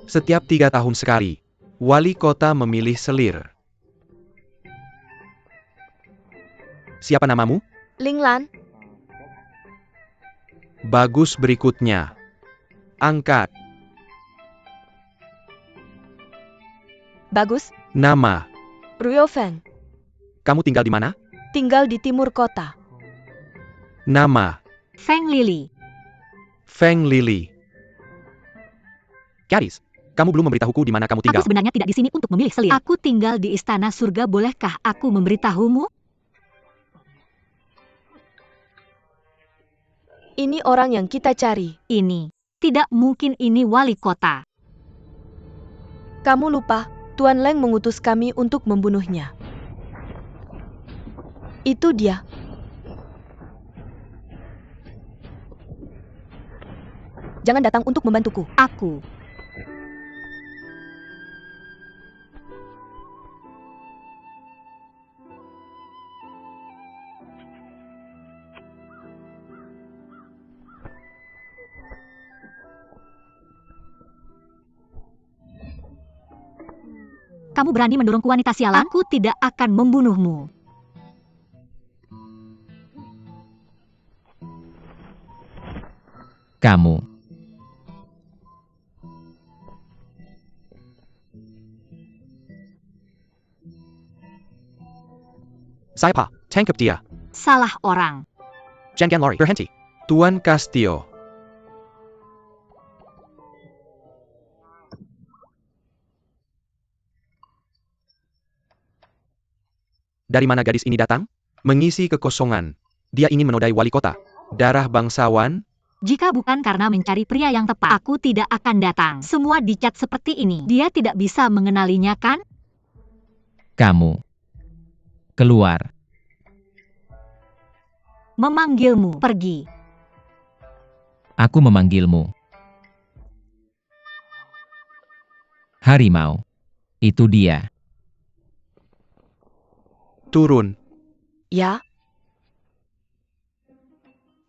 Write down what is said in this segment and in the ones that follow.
Setiap 3 tahun sekali, wali kota memilih selir. Siapa namamu? Linglan, Bagus, berikutnya. Angkat. bagus. Nama. Ruyo Feng, Kamu tinggal di mana? tinggal di timur kota. Nama. Feng Lili. Feng Lili. Gadis, kamu belum memberitahuku di mana kamu tinggal. Aku sebenarnya tidak di sini untuk memilih selir. Aku tinggal di istana surga. Bolehkah aku memberitahumu? Ini orang yang kita cari. Ini. Tidak mungkin ini wali kota. Kamu lupa, Tuan Leng mengutus kami untuk membunuhnya. Itu dia. Jangan datang untuk membantuku. Aku. Kamu berani mendorongku, wanita sialan? Aku tidak akan membunuhmu. Kamu. Saya Pak, tangkap dia. Salah orang. Jangan lari, berhenti. Tuan Castillo. Dari mana gadis ini datang? Mengisi kekosongan. Dia ingin menodai wali kota. Darah bangsawan? Jika bukan karena mencari pria yang tepat, aku tidak akan datang. Semua dicat seperti ini. Dia tidak bisa mengenalinya, kan? Kamu. Keluar. Memanggilmu. Pergi. Aku memanggilmu. Harimau. Itu dia. Turun. Ya,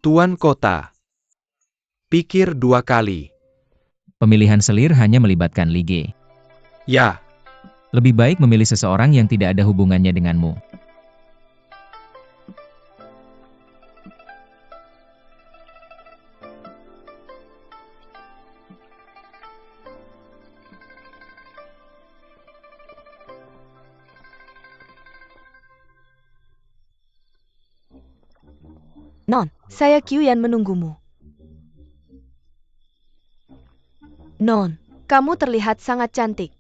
Tuan kota. Pikir 2 kali. Pemilihan selir hanya melibatkan Lige. Ya, Lebih baik memilih seseorang yang tidak ada hubungannya denganmu. Non, saya Qiuyan menunggumu. Non, kamu terlihat sangat cantik.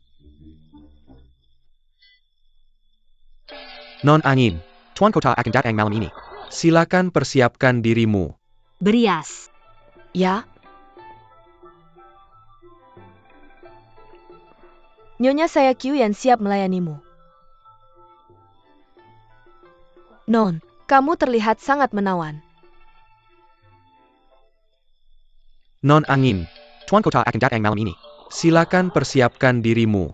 non angin. Tuan kota akan datang malam ini. Silakan persiapkan dirimu. Berias. Ya. Nyonya, saya Qiuyan siap melayanimu. Non, kamu terlihat sangat menawan. Non angin. Tuan kota akan datang malam ini. Silakan persiapkan dirimu.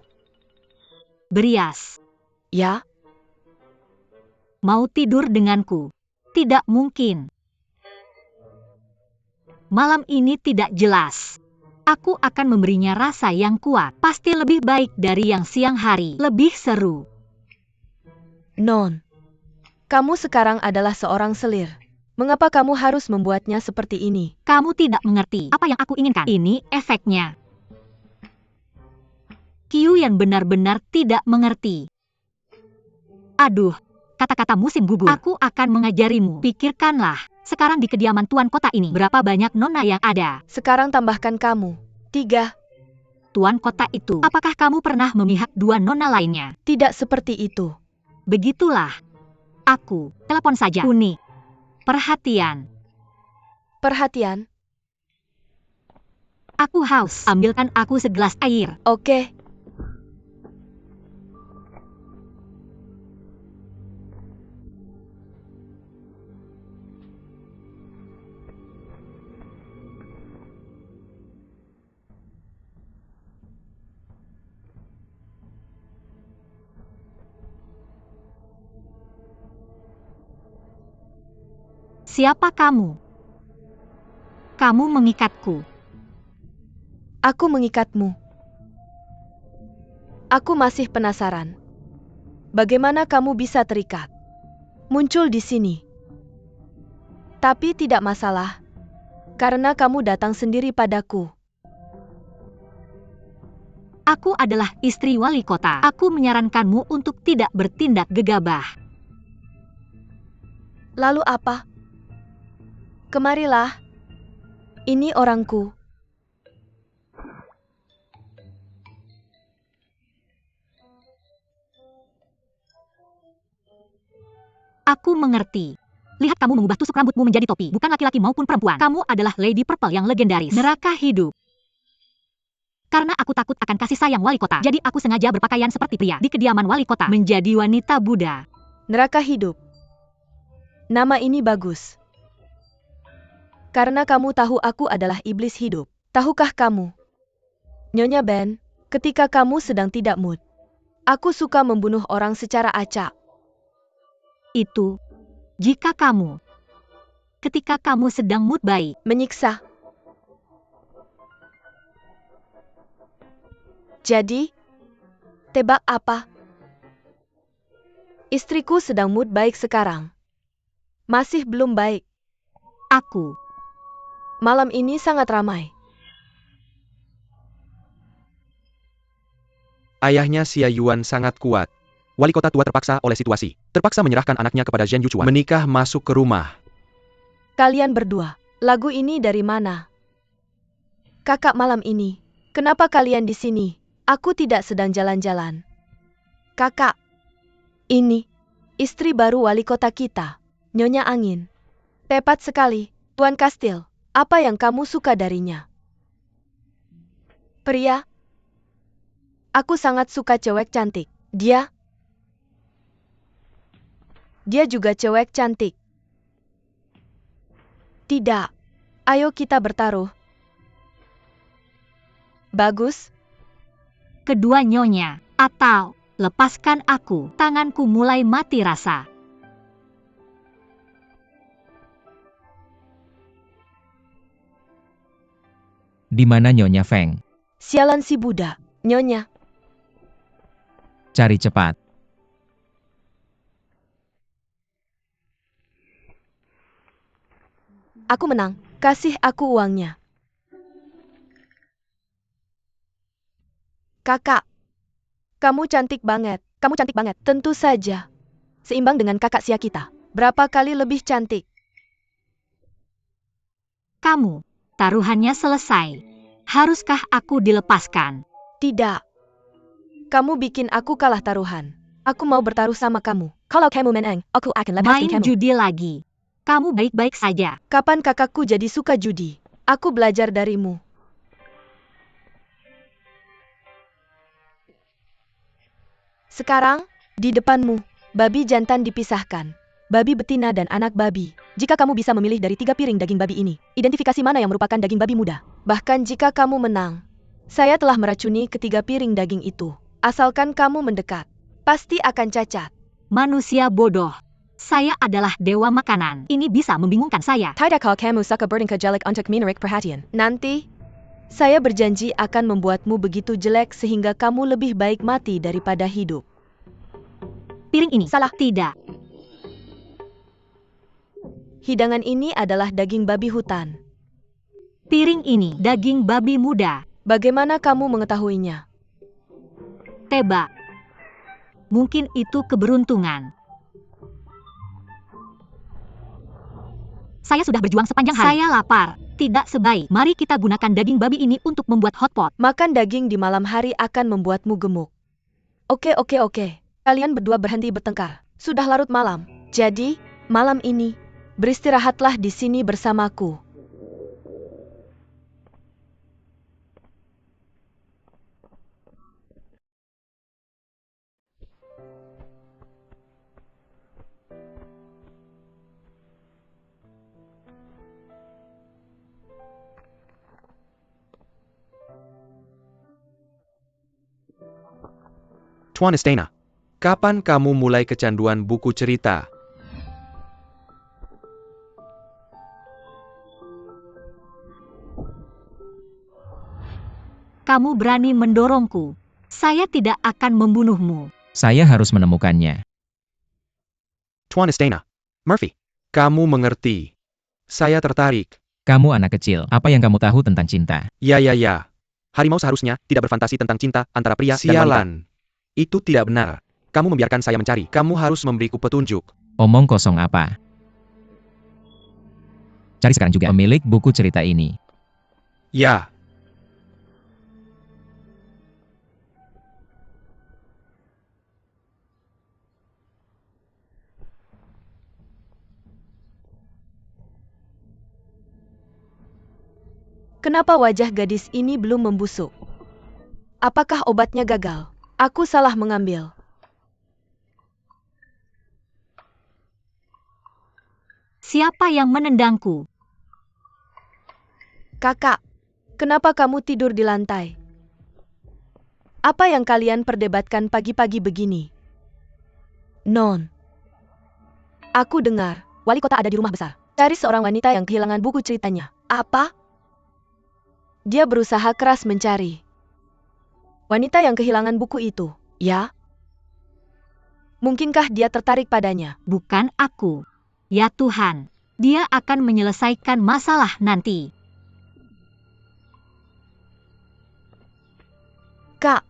Berias. Ya, Mau tidur denganku? Tidak mungkin. Malam ini tidak jelas. Aku akan memberinya rasa yang kuat. Pasti lebih baik dari yang siang hari. Lebih seru. Non. Kamu sekarang adalah seorang selir. Mengapa kamu harus membuatnya seperti ini? Kamu tidak mengerti apa yang aku inginkan. Ini efeknya. Qiuyan benar-benar tidak mengerti. Aduh, kata-kata musim gugur. Aku akan mengajarimu. Pikirkanlah, sekarang di kediaman tuan kota ini, berapa banyak nona yang ada? Sekarang tambahkan kamu. 3. Tuan kota itu, apakah kamu pernah memihak 2 nona lainnya? Tidak seperti itu. Begitulah. Aku, telepon saja. Unik. Perhatian. Perhatian. Aku haus. Ambilkan aku segelas air. Oke. Siapa kamu? Kamu mengikatku. Aku mengikatmu. Aku masih penasaran. Bagaimana kamu bisa terikat? Muncul di sini. Tapi tidak masalah. Karena kamu datang sendiri padaku. Aku adalah istri wali kota. Aku menyarankanmu untuk tidak bertindak gegabah. Lalu apa? Kemarilah. Ini orangku. Aku mengerti. Lihat kamu mengubah tusuk rambutmu menjadi topi. Bukan laki-laki maupun perempuan. Kamu adalah Lady Purple yang legendaris. Neraka hidup. Karena aku takut akan kasih sayang wali kota. Jadi aku sengaja berpakaian seperti pria di kediaman wali kota. Menjadi wanita Buddha. Neraka hidup. Nama ini bagus. Karena kamu tahu aku adalah iblis hidup. Tahukah kamu? Nyonya Ben, ketika kamu sedang tidak mood, aku suka membunuh orang secara acak. Itu, jika kamu, ketika kamu sedang mood baik, Menyiksa. Jadi, tebak apa? Istriku sedang mood baik sekarang. Masih belum baik. aku, Malam ini sangat ramai. Ayahnya Xia Yuan sangat kuat. Wali kota tua terpaksa oleh situasi. Terpaksa menyerahkan anaknya kepada Zhen Yuchuan. Menikah masuk ke rumah. Kalian berdua, lagu ini dari mana? Kakak malam ini, kenapa kalian di sini? Aku tidak sedang jalan-jalan. Kakak, ini, istri baru wali kota kita, Nyonya Angin. Tepat sekali, Tuan Kastil, apa yang kamu suka darinya? Pria? Aku sangat suka cewek cantik. Dia juga cewek cantik. Tidak. Ayo kita bertaruh. Bagus. kedua nyonya, atau lepaskan aku. Tanganku mulai mati rasa. Di mana Nyonya Feng? Sialan si Buddha, Nyonya. Cari cepat. Aku menang. Kasih aku uangnya. Kakak. Kamu cantik banget. Kamu cantik banget. Tentu saja. Seimbang dengan kakak Sia kita. Berapa kali lebih cantik? Kamu, taruhannya selesai. Haruskah aku dilepaskan? Tidak. Kamu bikin aku kalah taruhan. Aku mau bertaruh sama kamu. Kalau kamu menang, aku akan lepaskan Main kamu. judi lagi. Kamu baik-baik saja. Kapan kakakku jadi suka judi? Aku belajar darimu. Sekarang, di depanmu, babi jantan dipisahkan. Babi betina dan anak babi. Jika kamu bisa memilih dari 3 piring daging babi ini, identifikasi mana yang merupakan daging babi muda? Bahkan jika kamu menang, saya telah meracuni ketiga piring daging itu. Asalkan kamu mendekat, pasti akan cacat. Manusia bodoh. Saya adalah dewa makanan. Ini bisa membingungkan saya. Tidak kalau kamu suka berdengka jelek untuk menarik perhatian. Nanti, saya berjanji akan membuatmu begitu jelek sehingga kamu lebih baik mati daripada hidup. Piring ini Salah. Tidak. Hidangan ini adalah daging babi hutan. Piring ini daging babi muda. Bagaimana kamu mengetahuinya? Tebak. Mungkin itu keberuntungan. Saya sudah berjuang sepanjang hari. Saya lapar. Tidak sebaik. Mari kita gunakan daging babi ini untuk membuat hotpot. Makan daging di malam hari akan membuatmu gemuk. Oke. Kalian berdua berhenti bertengkar. Sudah larut malam. Jadi, malam ini, beristirahatlah di sini bersamaku. Tuan Istana, kapan kamu mulai kecanduan buku cerita? Kamu berani mendorongku. Saya tidak akan membunuhmu. Saya harus menemukannya. Tuan Istana. Murphy. Kamu mengerti. Saya tertarik. Kamu anak kecil, apa yang kamu tahu tentang cinta? Ya. Harimau seharusnya tidak berfantasi tentang cinta antara pria dan wanita. Sialan. Itu tidak benar. Kamu membiarkan saya mencari. Kamu harus memberiku petunjuk. Omong kosong apa? Cari sekarang juga pemilik buku cerita ini. Ya. Kenapa wajah gadis ini belum membusuk? Apakah obatnya gagal? Aku salah mengambil. Siapa yang menendangku? Kakak, kenapa kamu tidur di lantai? Apa yang kalian perdebatkan pagi-pagi begini? Non. Aku dengar, wali kota ada di rumah besar. Cari seorang wanita yang kehilangan buku ceritanya. Apa? Dia berusaha keras mencari wanita yang kehilangan buku itu, ya? Mungkinkah dia tertarik padanya? Bukan aku. Ya Tuhan, dia akan menyelesaikan masalah nanti. Kak,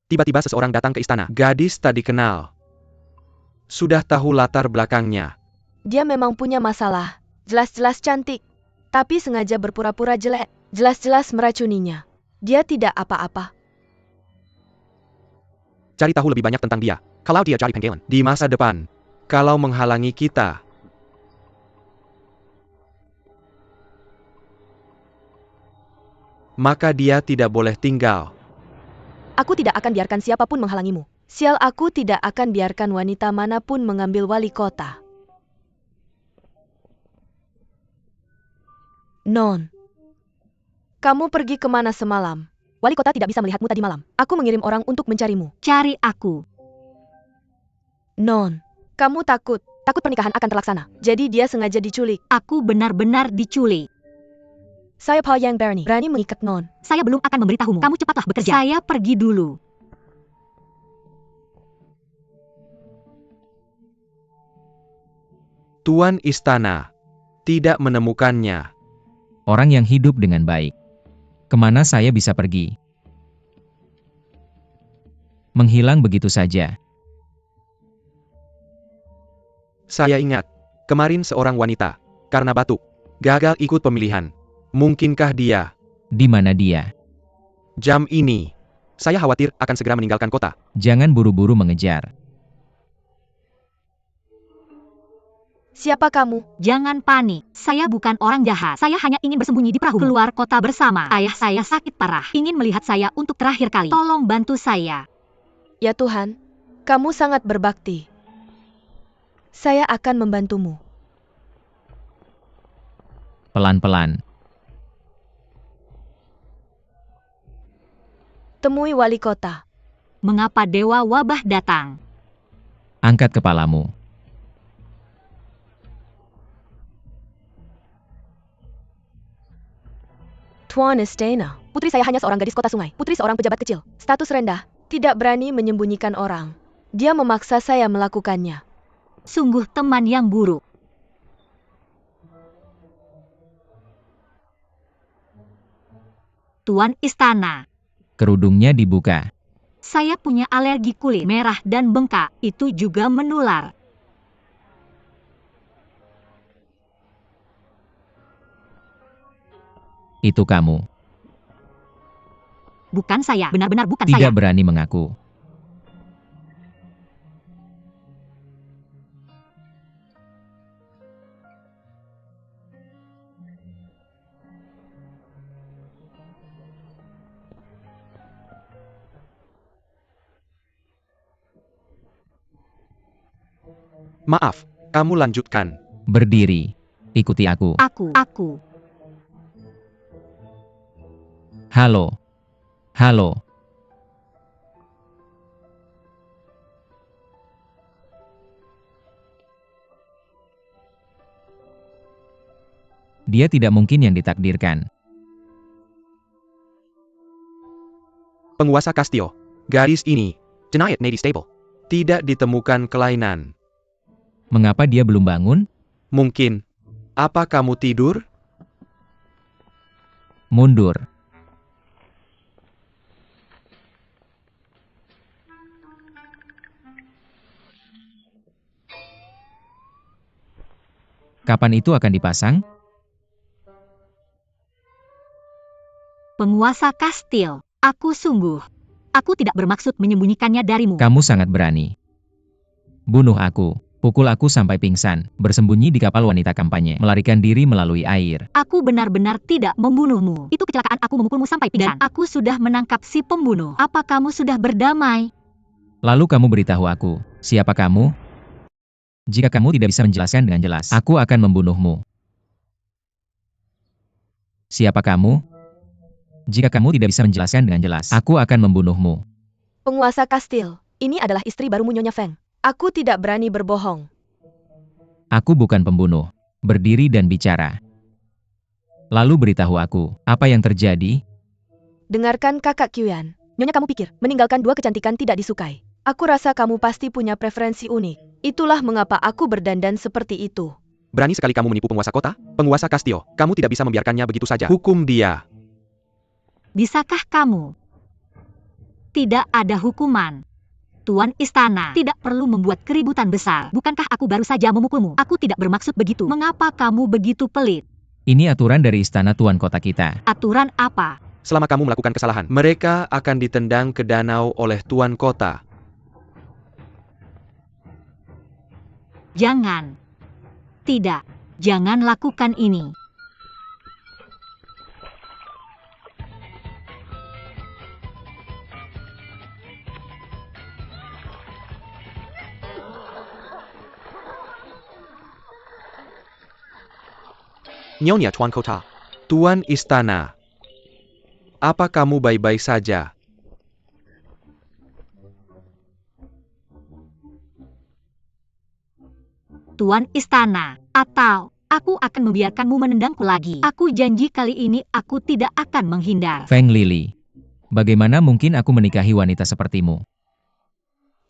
Tiba-tiba seseorang datang ke istana. Gadis tak dikenal. Sudah tahu latar belakangnya. dia memang punya masalah. Jelas-jelas cantik, tapi sengaja berpura-pura jelek. Jelas-jelas meracuninya. Dia tidak apa-apa. Cari tahu lebih banyak tentang dia. Kalau dia cari Penggelen di masa depan. Kalau menghalangi kita. Maka dia tidak boleh tinggal. Aku tidak akan biarkan siapapun menghalangimu. Sial, aku tidak akan biarkan wanita manapun mengambil wali kota. Non. Kamu pergi kemana semalam? Wali kota tidak bisa melihatmu tadi malam. Aku mengirim orang untuk mencarimu. Cari aku. Non. Kamu takut pernikahan akan terlaksana. Jadi dia sengaja diculik. Aku benar-benar diculik. Saya Pa Yang berani mengikat Non. Saya belum akan memberitahumu. Kamu cepatlah bekerja. Saya pergi dulu. Tuan istana tidak menemukannya. Orang yang hidup dengan baik. Kemana saya bisa pergi? Menghilang begitu saja. Saya ingat, kemarin seorang wanita, karena batuk, gagal ikut pemilihan. Mungkinkah dia? Di mana dia? Jam ini, saya khawatir akan segera meninggalkan kota. Jangan buru-buru mengejar. Siapa kamu? Jangan panik. Saya bukan orang jahat. Saya hanya ingin bersembunyi di perahu. Keluar kota bersama. Ayah saya sakit parah. Ingin melihat saya untuk terakhir kali. Tolong bantu saya. Ya Tuhan, kamu sangat berbakti. Saya akan membantumu. Pelan-pelan. Temui wali kota. Mengapa dewa wabah datang? Angkat kepalamu. Tuan Istana. Putri saya hanya seorang gadis kota sungai. Putri seorang pejabat kecil. Status rendah. Tidak berani menyembunyikan orang. Dia memaksa saya melakukannya. Sungguh teman yang buruk. Tuan istana. Kerudungnya dibuka. Saya punya alergi kulit merah dan bengkak. Itu juga menular. Itu kamu. Bukan saya. Benar-benar bukan Tidak saya. berani mengaku. Maaf, kamu lanjutkan. Berdiri. Ikuti aku. Aku. Halo. Halo. Dia tidak mungkin yang ditakdirkan. Penguasa Kastil. Garis ini. Denied Nady Stable. Tidak ditemukan kelainan. Mengapa dia belum bangun? Mungkin. Apa kamu tidur? Mundur. Kapan itu akan dipasang? Penguasa kastil, aku tidak bermaksud menyembunyikannya darimu. Kamu sangat berani. Bunuh aku, pukul aku sampai pingsan, bersembunyi di kapal wanita kampanye, melarikan diri melalui air. Aku benar-benar tidak membunuhmu. Itu kecelakaan, aku memukulmu sampai pingsan. Dan aku sudah menangkap si pembunuh. Apa kamu sudah berdamai? Lalu kamu beritahu aku, siapa kamu? Jika kamu tidak bisa menjelaskan dengan jelas, aku akan membunuhmu. Siapa kamu? Jika kamu tidak bisa menjelaskan dengan jelas, aku akan membunuhmu. Penguasa kastil, ini adalah istri barumu Nyonya Feng. Aku tidak berani berbohong. Aku bukan pembunuh. Berdiri dan bicara. Lalu beritahu aku, apa yang terjadi? Dengarkan kakak Kyuyan. Nyonya, kamu pikir, meninggalkan dua kecantikan tidak disukai. Aku rasa kamu pasti punya preferensi unik. Itulah mengapa aku berdandan seperti itu. Berani sekali kamu menipu penguasa kota? Penguasa Kastil, kamu tidak bisa membiarkannya begitu saja. Hukum dia. Bisakah kamu? Tidak ada hukuman. Tuan Istana tidak perlu membuat keributan besar. Bukankah aku baru saja memukulmu? Aku tidak bermaksud begitu. Mengapa kamu begitu pelit? Ini aturan dari istana tuan kota kita. Aturan apa? Selama kamu melakukan kesalahan, mereka akan ditendang ke danau oleh tuan kota. Jangan. Tidak. Jangan lakukan ini. Nyonya Tuan Kota. Tuan Istana. Apa kamu baik-baik saja? Tuan Istana, atau aku akan membiarkanmu menendangku lagi. Aku janji kali ini aku tidak akan menghindar. Feng Lili. Bagaimana mungkin aku menikahi wanita sepertimu?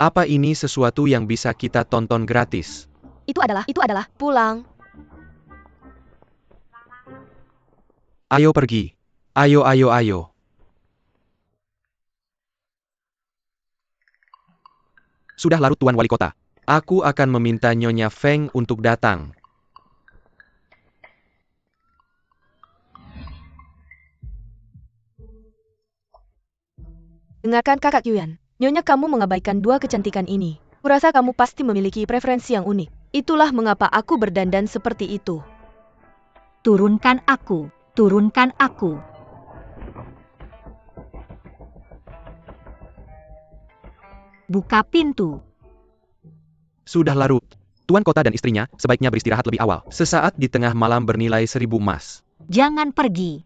Apa ini sesuatu yang bisa kita tonton gratis? Itu adalah, pulang. Ayo pergi. Ayo. Sudah larut Tuan Wali Kota. Aku akan meminta Nyonya Feng untuk datang. Dengarkan kakak Kyuyan. Nyonya, kamu mengabaikan dua kecantikan ini. Kurasa kamu pasti memiliki preferensi yang unik. Itulah mengapa aku berdandan seperti itu. Turunkan aku. Turunkan aku. Buka pintu. Sudah larut. Tuan Kota dan istrinya sebaiknya beristirahat lebih awal. Sesaat di tengah malam bernilai 1000 emas. Jangan pergi.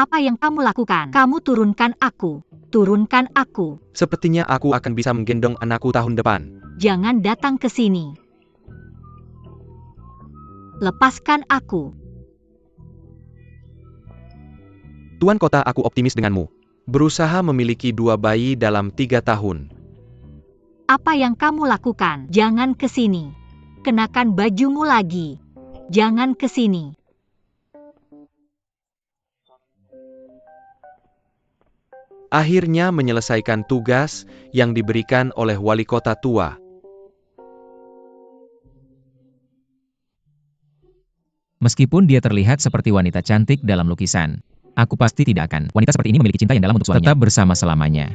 Apa yang kamu lakukan? Kamu turunkan aku. Turunkan aku. Sepertinya aku akan bisa menggendong anakku tahun depan. Jangan datang ke sini. Lepaskan aku. Tuan Kota, aku optimis denganmu. Berusaha memiliki 2 bayi dalam 3 tahun. Apa yang kamu lakukan? Jangan ke sini. Kenakan bajumu lagi. Jangan ke sini. Akhirnya menyelesaikan tugas yang diberikan oleh wali kota tua. Meskipun dia terlihat seperti wanita cantik dalam lukisan, aku pasti tidak akan. Wanita seperti ini memiliki cinta yang dalam untuk suaminya. Tetap bersama selamanya.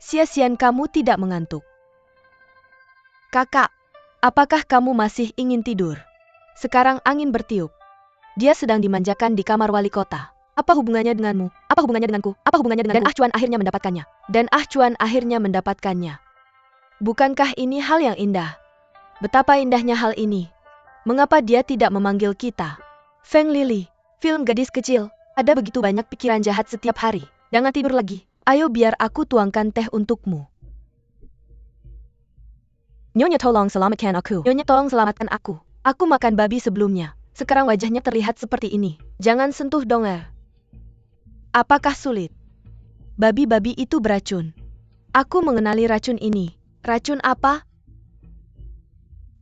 Sia-sian kamu tidak mengantuk. Kakak, apakah kamu masih ingin tidur? Sekarang angin bertiup. Dia sedang dimanjakan di kamar wali kota. Apa hubungannya denganmu? Apa hubungannya denganku? Apa hubungannya denganku? Dan Ah Chuan akhirnya mendapatkannya. Bukankah ini hal yang indah? Betapa indahnya hal ini. Mengapa dia tidak memanggil kita? Feng Lili, film gadis kecil. Ada begitu banyak pikiran jahat setiap hari. Jangan tidur lagi. Ayo biar aku tuangkan teh untukmu. Nyonya tolong selamatkan aku. Nyonya tolong selamatkan aku. Aku makan babi sebelumnya. Sekarang wajahnya terlihat seperti ini. Jangan sentuh donger. Apakah sulit? Babi-babi itu beracun. Aku mengenali racun ini. Racun apa?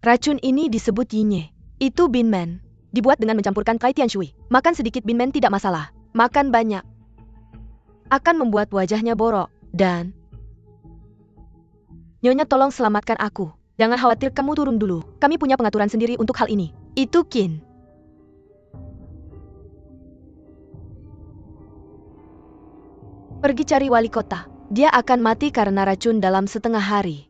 Racun ini disebut Yinye. Itu Binmen. Dibuat dengan mencampurkan Kai Tian Shui. Makan sedikit Binmen tidak masalah. Makan banyak akan membuat wajahnya borok. Dan Nyonya tolong selamatkan aku. Jangan khawatir, kamu turun dulu. Kami punya pengaturan sendiri untuk hal ini. Itu Qin. Pergi cari wali kota. Dia akan mati karena racun dalam setengah hari.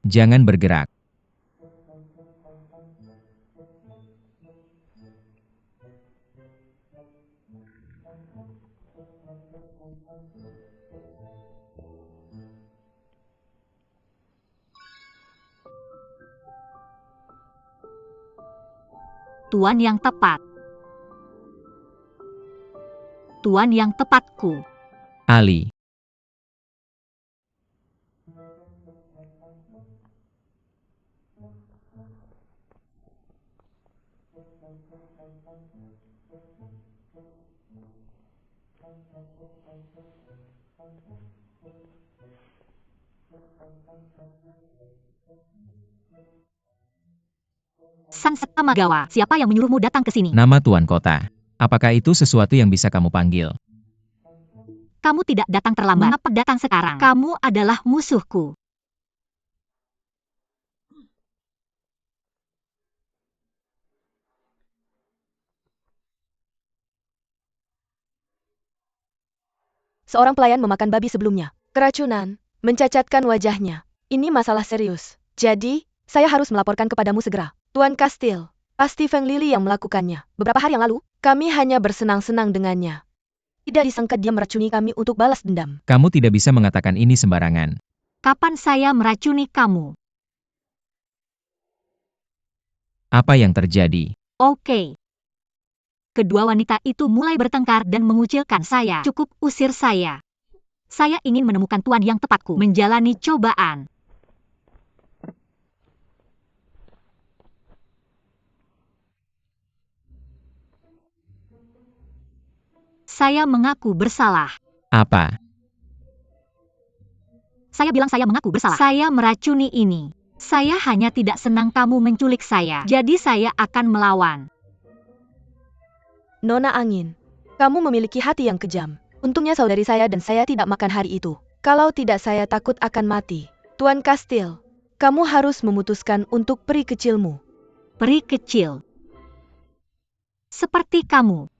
Jangan bergerak. Tuan yang tepat. Tuan yang tepatku. Ali. Sang Setamagawa, siapa yang menyuruhmu datang ke sini? Nama Tuan Kota. Apakah itu sesuatu yang bisa kamu panggil? Kamu tidak datang terlambat. Mengapa datang sekarang? Kamu adalah musuhku. Seorang pelayan memakan babi sebelumnya. Keracunan, mencacatkan wajahnya. Ini masalah serius. Jadi, saya harus melaporkan kepadamu segera. Tuan Kastil, pasti Feng Lili yang melakukannya. Beberapa hari yang lalu, kami hanya bersenang-senang dengannya. Tidak disangka dia meracuni kami untuk balas dendam. Kamu tidak bisa mengatakan ini sembarangan. Kapan saya meracuni kamu? Apa yang terjadi? Oke. Kedua wanita itu mulai bertengkar dan mengucilkan saya. Cukup usir saya. Saya ingin menemukan tuan yang tepatku. Menjalani cobaan. Saya mengaku bersalah. Apa? Saya bilang saya mengaku bersalah. Saya meracuni ini. Saya hanya tidak senang kamu menculik saya. Jadi saya akan melawan. Nona Angin, kamu memiliki hati yang kejam. Untungnya saudari saya dan saya tidak makan hari itu. Kalau tidak saya takut akan mati. Tuan Kastil, kamu harus memutuskan untuk peri kecilmu. Peri kecil. Seperti kamu.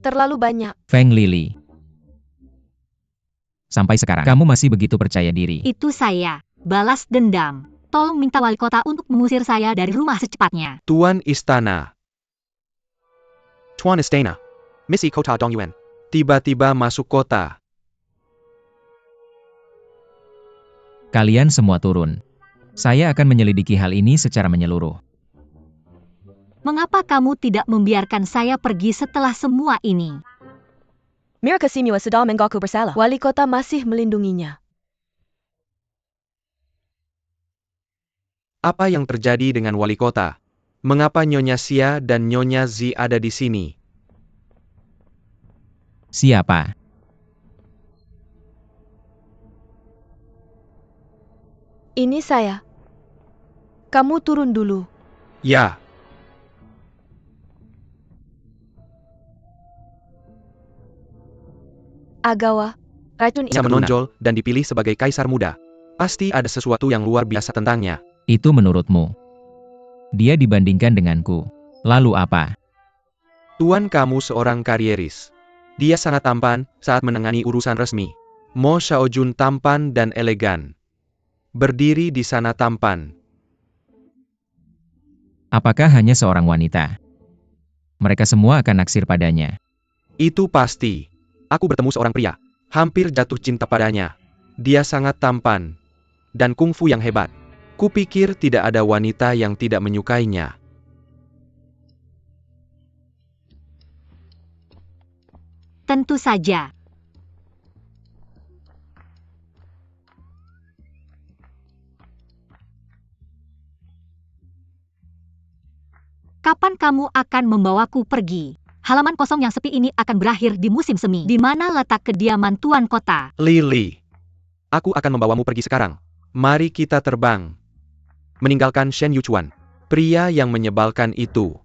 Terlalu banyak. Feng Lili. Sampai sekarang, kamu masih begitu percaya diri. Itu saya. Balas dendam. Tolong minta wali kota untuk mengusir saya dari rumah secepatnya. Tuan Istana. Tuan Istana. Misi Kota Dongyuan. Tiba-tiba masuk kota. Kalian semua turun. Saya akan menyelidiki hal ini secara menyeluruh. Mengapa kamu tidak membiarkan saya pergi setelah semua ini? Mirka Simiwa sudah mengaku bersalah. Wali kota masih melindunginya. Apa yang terjadi dengan wali kota? Mengapa Nyonya Xia dan Nyonya Zi ada di sini? Siapa? Ini saya. Kamu turun dulu. Ya. Agawa, racun Ia itu menonjol dan dipilih sebagai kaisar muda. Pasti ada sesuatu yang luar biasa tentangnya. Itu menurutmu. Dia dibandingkan denganku. Lalu apa? Tuan, kamu seorang karieris. Dia sangat tampan saat menangani urusan resmi. Mo Xiaojun tampan dan elegan. Berdiri di sana tampan. Apakah hanya seorang wanita? Mereka semua akan naksir padanya. Itu pasti. Aku bertemu seorang pria. Hampir jatuh cinta padanya. Dia sangat tampan. Dan kungfu yang hebat. Kupikir tidak ada wanita yang tidak menyukainya. Tentu saja. Kapan kamu akan membawaku pergi? Halaman kosong yang sepi ini akan berakhir di musim semi. Di mana letak kediaman Tuan Kota? Lily. Aku akan membawamu pergi sekarang. Mari kita terbang. Meninggalkan Shen Yuchuan. Pria yang menyebalkan itu.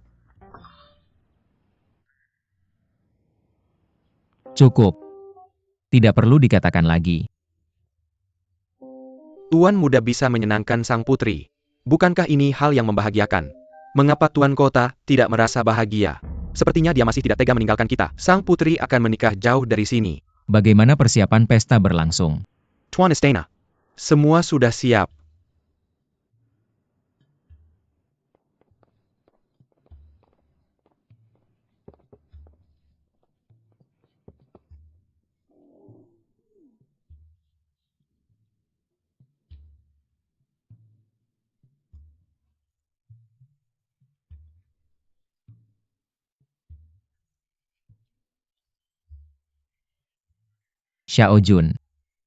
Cukup. Tidak perlu dikatakan lagi. Tuan muda bisa menyenangkan sang putri. Bukankah ini hal yang membahagiakan? Mengapa Tuan Kota tidak merasa bahagia? Sepertinya dia masih tidak tega meninggalkan kita. Sang putri akan menikah jauh dari sini. Bagaimana persiapan pesta berlangsung? Tuan Istana. Semua sudah siap. Xiaojun.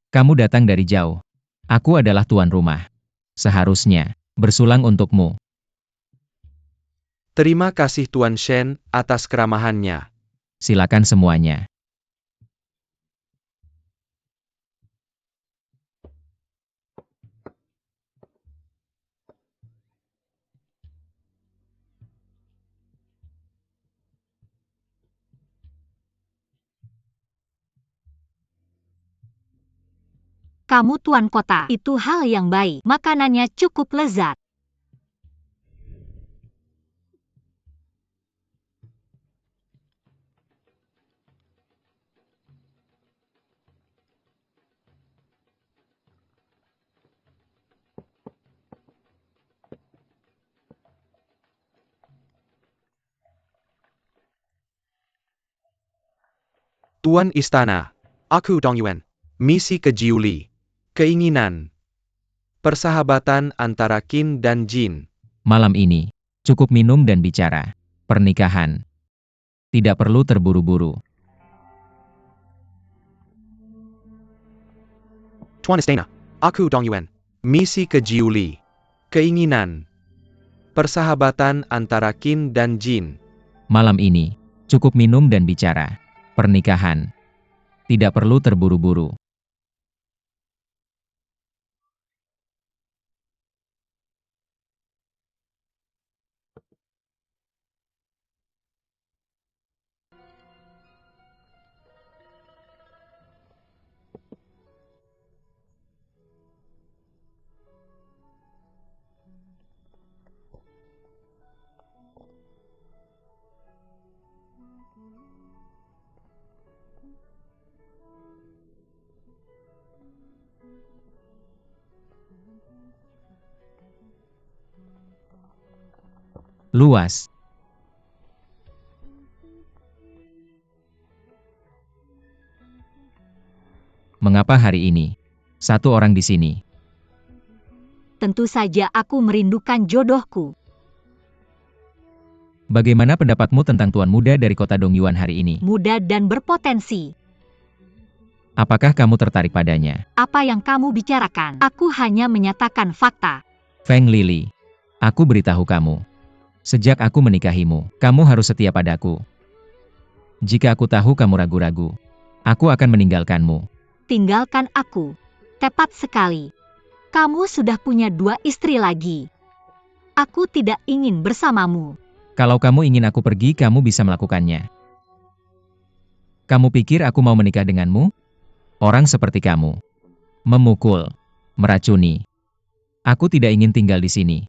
Kamu datang dari jauh. Aku adalah tuan rumah. Seharusnya bersulang untukmu. Terima kasih Tuan Shen atas keramahannya. Silakan semuanya. Kamu Tuan Kota. Itu hal yang baik. Makanannya cukup lezat. Tuan Istana. Aku Dong Yuan. Misi ke Jiuli. Keinginan. Persahabatan antara Qin dan Jin. Malam ini, cukup minum dan bicara. Pernikahan. Tidak perlu terburu-buru. Tuan Istana. Aku Dong Yuan. Misi ke Jiuli. Keinginan. Persahabatan antara Qin dan Jin. Malam ini, cukup minum dan bicara. Pernikahan. Tidak perlu terburu-buru. Luas. Mengapa hari ini? Satu orang di sini. Tentu saja aku merindukan jodohku. Bagaimana pendapatmu tentang tuan muda dari kota Dongyuan hari ini? Muda dan berpotensi. Apakah kamu tertarik padanya? Apa yang kamu bicarakan? Aku hanya menyatakan fakta. Feng Lily. Aku beritahu kamu. Sejak aku menikahimu, kamu harus setia padaku. Jika aku tahu kamu ragu-ragu, aku akan meninggalkanmu. Tinggalkan aku. Tepat sekali. Kamu sudah punya 2 istri lagi. Aku tidak ingin bersamamu. Kalau kamu ingin aku pergi, kamu bisa melakukannya. Kamu pikir aku mau menikah denganmu? Orang seperti kamu. Memukul. Meracuni. Aku tidak ingin tinggal di sini.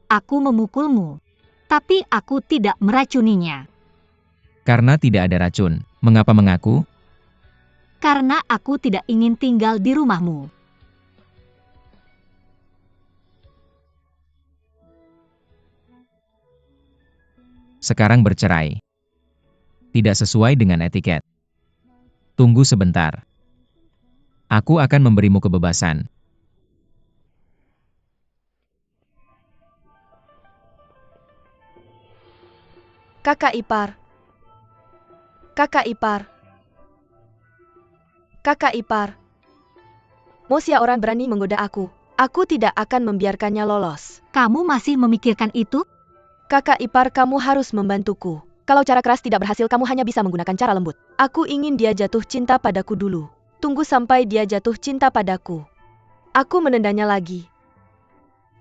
Aku memukulmu. Tapi aku tidak meracuninya. Karena tidak ada racun, mengapa mengaku? Karena aku tidak ingin tinggal di rumahmu. Sekarang bercerai. Tidak sesuai dengan etiket. Tunggu sebentar. Aku akan memberimu kebebasan. Kakak ipar. Kakak ipar. Kakak ipar. Mosia orang berani menggoda aku. Aku tidak akan membiarkannya lolos. Kamu masih memikirkan itu? Kakak ipar, kamu harus membantuku. Kalau cara keras tidak berhasil, kamu hanya bisa menggunakan cara lembut. Aku ingin dia jatuh cinta padaku dulu. Tunggu sampai dia jatuh cinta padaku. Aku menendangnya lagi.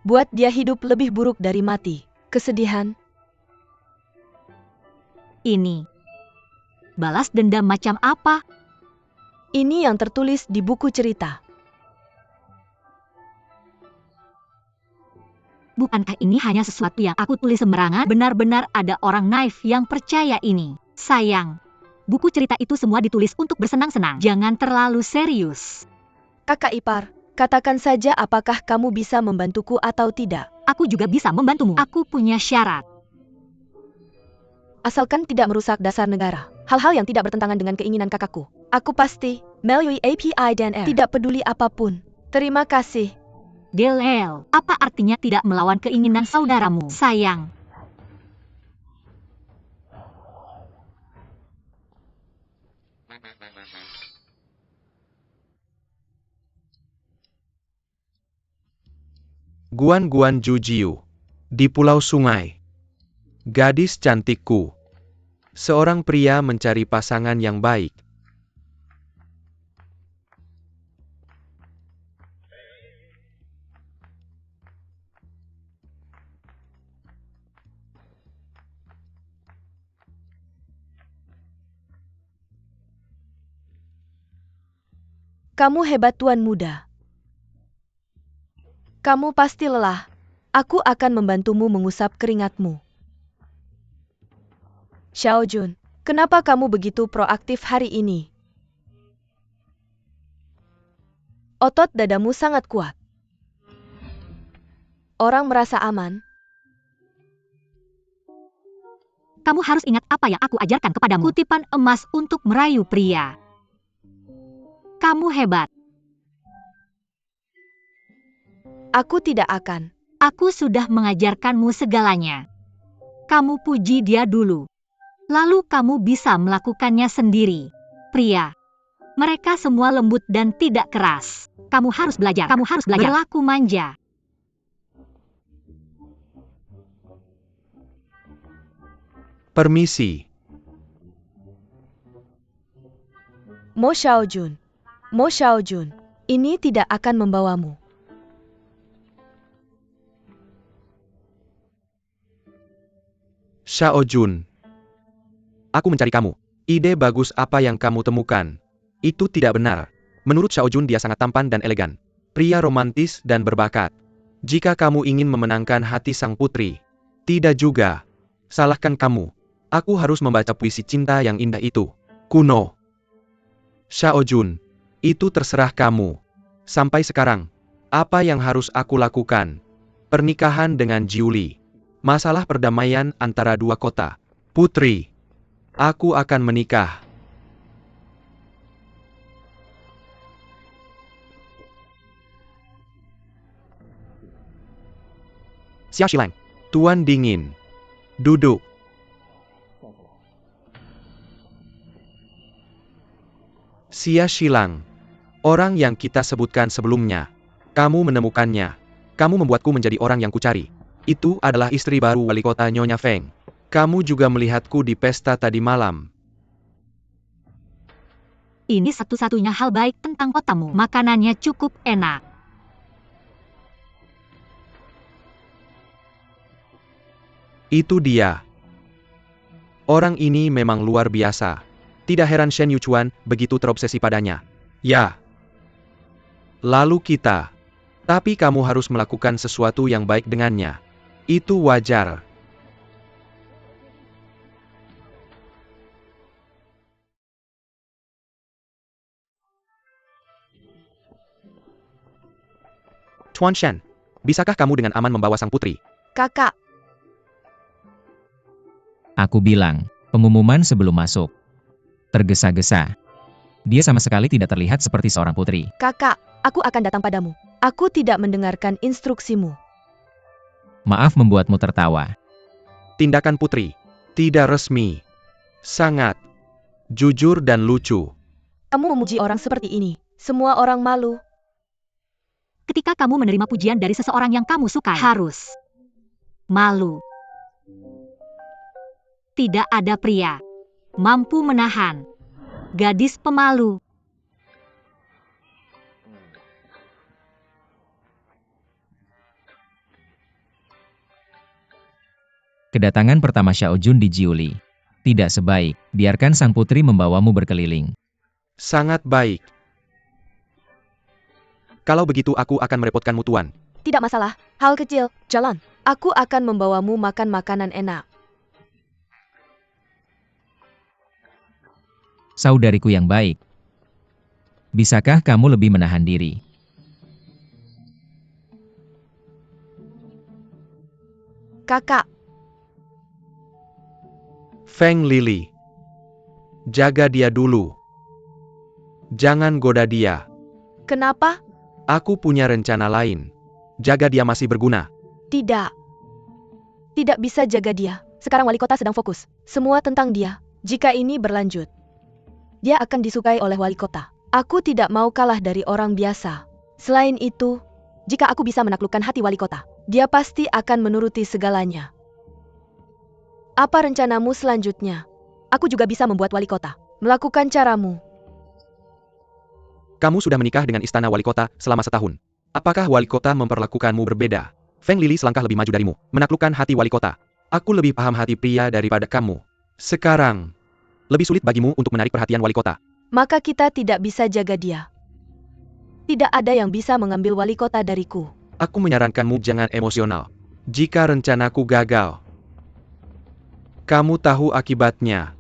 Buat dia hidup lebih buruk dari mati. Kesedihan. Ini. Balas dendam macam apa? Ini yang tertulis di buku cerita. Bukankah ini hanya sesuatu yang aku tulis sembarangan? Benar-benar ada orang naif yang percaya ini. Sayang, buku cerita itu semua ditulis untuk bersenang-senang. Jangan terlalu serius. Kakak ipar, katakan saja apakah kamu bisa membantuku atau tidak. Aku juga bisa membantumu. Aku punya syarat. Asalkan tidak merusak dasar negara. Hal-hal yang tidak bertentangan dengan keinginan kakakku. Aku pasti melalui API dan R. Tidak peduli apapun. Terima kasih. Delel, apa artinya tidak melawan keinginan saudaramu? Sayang. Guan Jujiu. Di Pulau Sungai. Gadis cantikku. Seorang pria mencari pasangan yang baik. Kamu hebat, tuan muda. Kamu pasti lelah. Aku akan membantumu mengusap keringatmu. Xiao Jun, kenapa kamu begitu proaktif hari ini? Otot dadamu sangat kuat. Orang merasa aman. Kamu harus ingat apa yang aku ajarkan kepadamu. Kutipan emas untuk merayu pria. Kamu hebat. Aku tidak akan. Aku sudah mengajarkanmu segalanya. Kamu puji dia dulu. Lalu kamu bisa melakukannya sendiri. Pria. Mereka semua lembut dan tidak keras. Kamu harus belajar. Kamu harus belajar. Berlaku manja. Permisi. Mo Xiao Jun. Mo Xiao Jun. Ini tidak akan membawamu. Xiao Jun. Aku mencari kamu. Ide bagus apa yang kamu temukan. Itu tidak benar. Menurut Xiao Jun dia sangat tampan dan elegan. Pria romantis dan berbakat. Jika kamu ingin memenangkan hati sang putri. Tidak juga. Salahkan kamu. Aku harus membaca puisi cinta yang indah itu. Kuno. Xiao Jun. Itu terserah kamu. Sampai sekarang, apa yang harus aku lakukan? Pernikahan dengan Jiuli. Masalah perdamaian antara dua kota. Putri. Aku akan menikah. Xia Shilang. Tuan dingin. Duduk. Xia Shilang. Orang yang kita sebutkan sebelumnya. Kamu menemukannya. Kamu membuatku menjadi orang yang kucari. Itu adalah istri baru wali kota Nyonya Feng. Kamu juga melihatku di pesta tadi malam. Ini satu-satunya hal baik tentang kotamu. Makanannya cukup enak. Itu dia. Orang ini memang luar biasa. Tidak heran Shen Yuchuan begitu terobsesi padanya. Ya. Lalu kita. Tapi kamu harus melakukan sesuatu yang baik dengannya. Itu wajar. Tuan Shen, bisakah kamu dengan aman membawa sang putri? Kakak, Aku bilang, pengumuman sebelum masuk. Tergesa-gesa. Dia sama sekali tidak terlihat seperti seorang putri. kakak, aku akan datang padamu. Aku tidak mendengarkan instruksimu. Maaf membuatmu tertawa. Tindakan putri. Tidak resmi. Sangat. Jujur dan lucu. Kamu memuji orang seperti ini. Semua orang malu. Ketika kamu menerima pujian dari seseorang yang kamu sukai, harus malu. Tidak ada pria mampu menahan gadis pemalu. Kedatangan pertama Xiao Jun di Jiuli. Tidak sebaik, biarkan sang putri membawamu berkeliling. Sangat baik. Kalau begitu aku akan merepotkanmu, Tuan. Tidak masalah, hal kecil, jalan. Aku akan membawamu makan makanan enak. Saudariku yang baik. Bisakah kamu lebih menahan diri? Kakak, Feng Lili. Jaga dia dulu. Jangan goda dia. kenapa? Aku punya rencana lain. Jaga dia masih berguna. Tidak. Tidak bisa jaga dia. Sekarang wali kota sedang fokus. Semua tentang dia. Jika ini berlanjut, dia akan disukai oleh wali kota. Aku tidak mau kalah dari orang biasa. Selain itu, jika aku bisa menaklukkan hati wali kota, dia pasti akan menuruti segalanya. Apa rencanamu selanjutnya? Aku juga bisa membuat wali kota melakukan caramu. Kamu sudah menikah dengan istana wali kota selama setahun. Apakah wali kota memperlakukanmu berbeda? Feng Lili selangkah lebih maju darimu, menaklukkan hati wali kota. Aku lebih paham hati pria daripada kamu. Sekarang, lebih sulit bagimu untuk menarik perhatian wali kota. Maka kita tidak bisa jaga dia. Tidak ada yang bisa mengambil wali kota dariku. Aku menyarankanmu jangan emosional. Jika rencanaku gagal, kamu tahu akibatnya.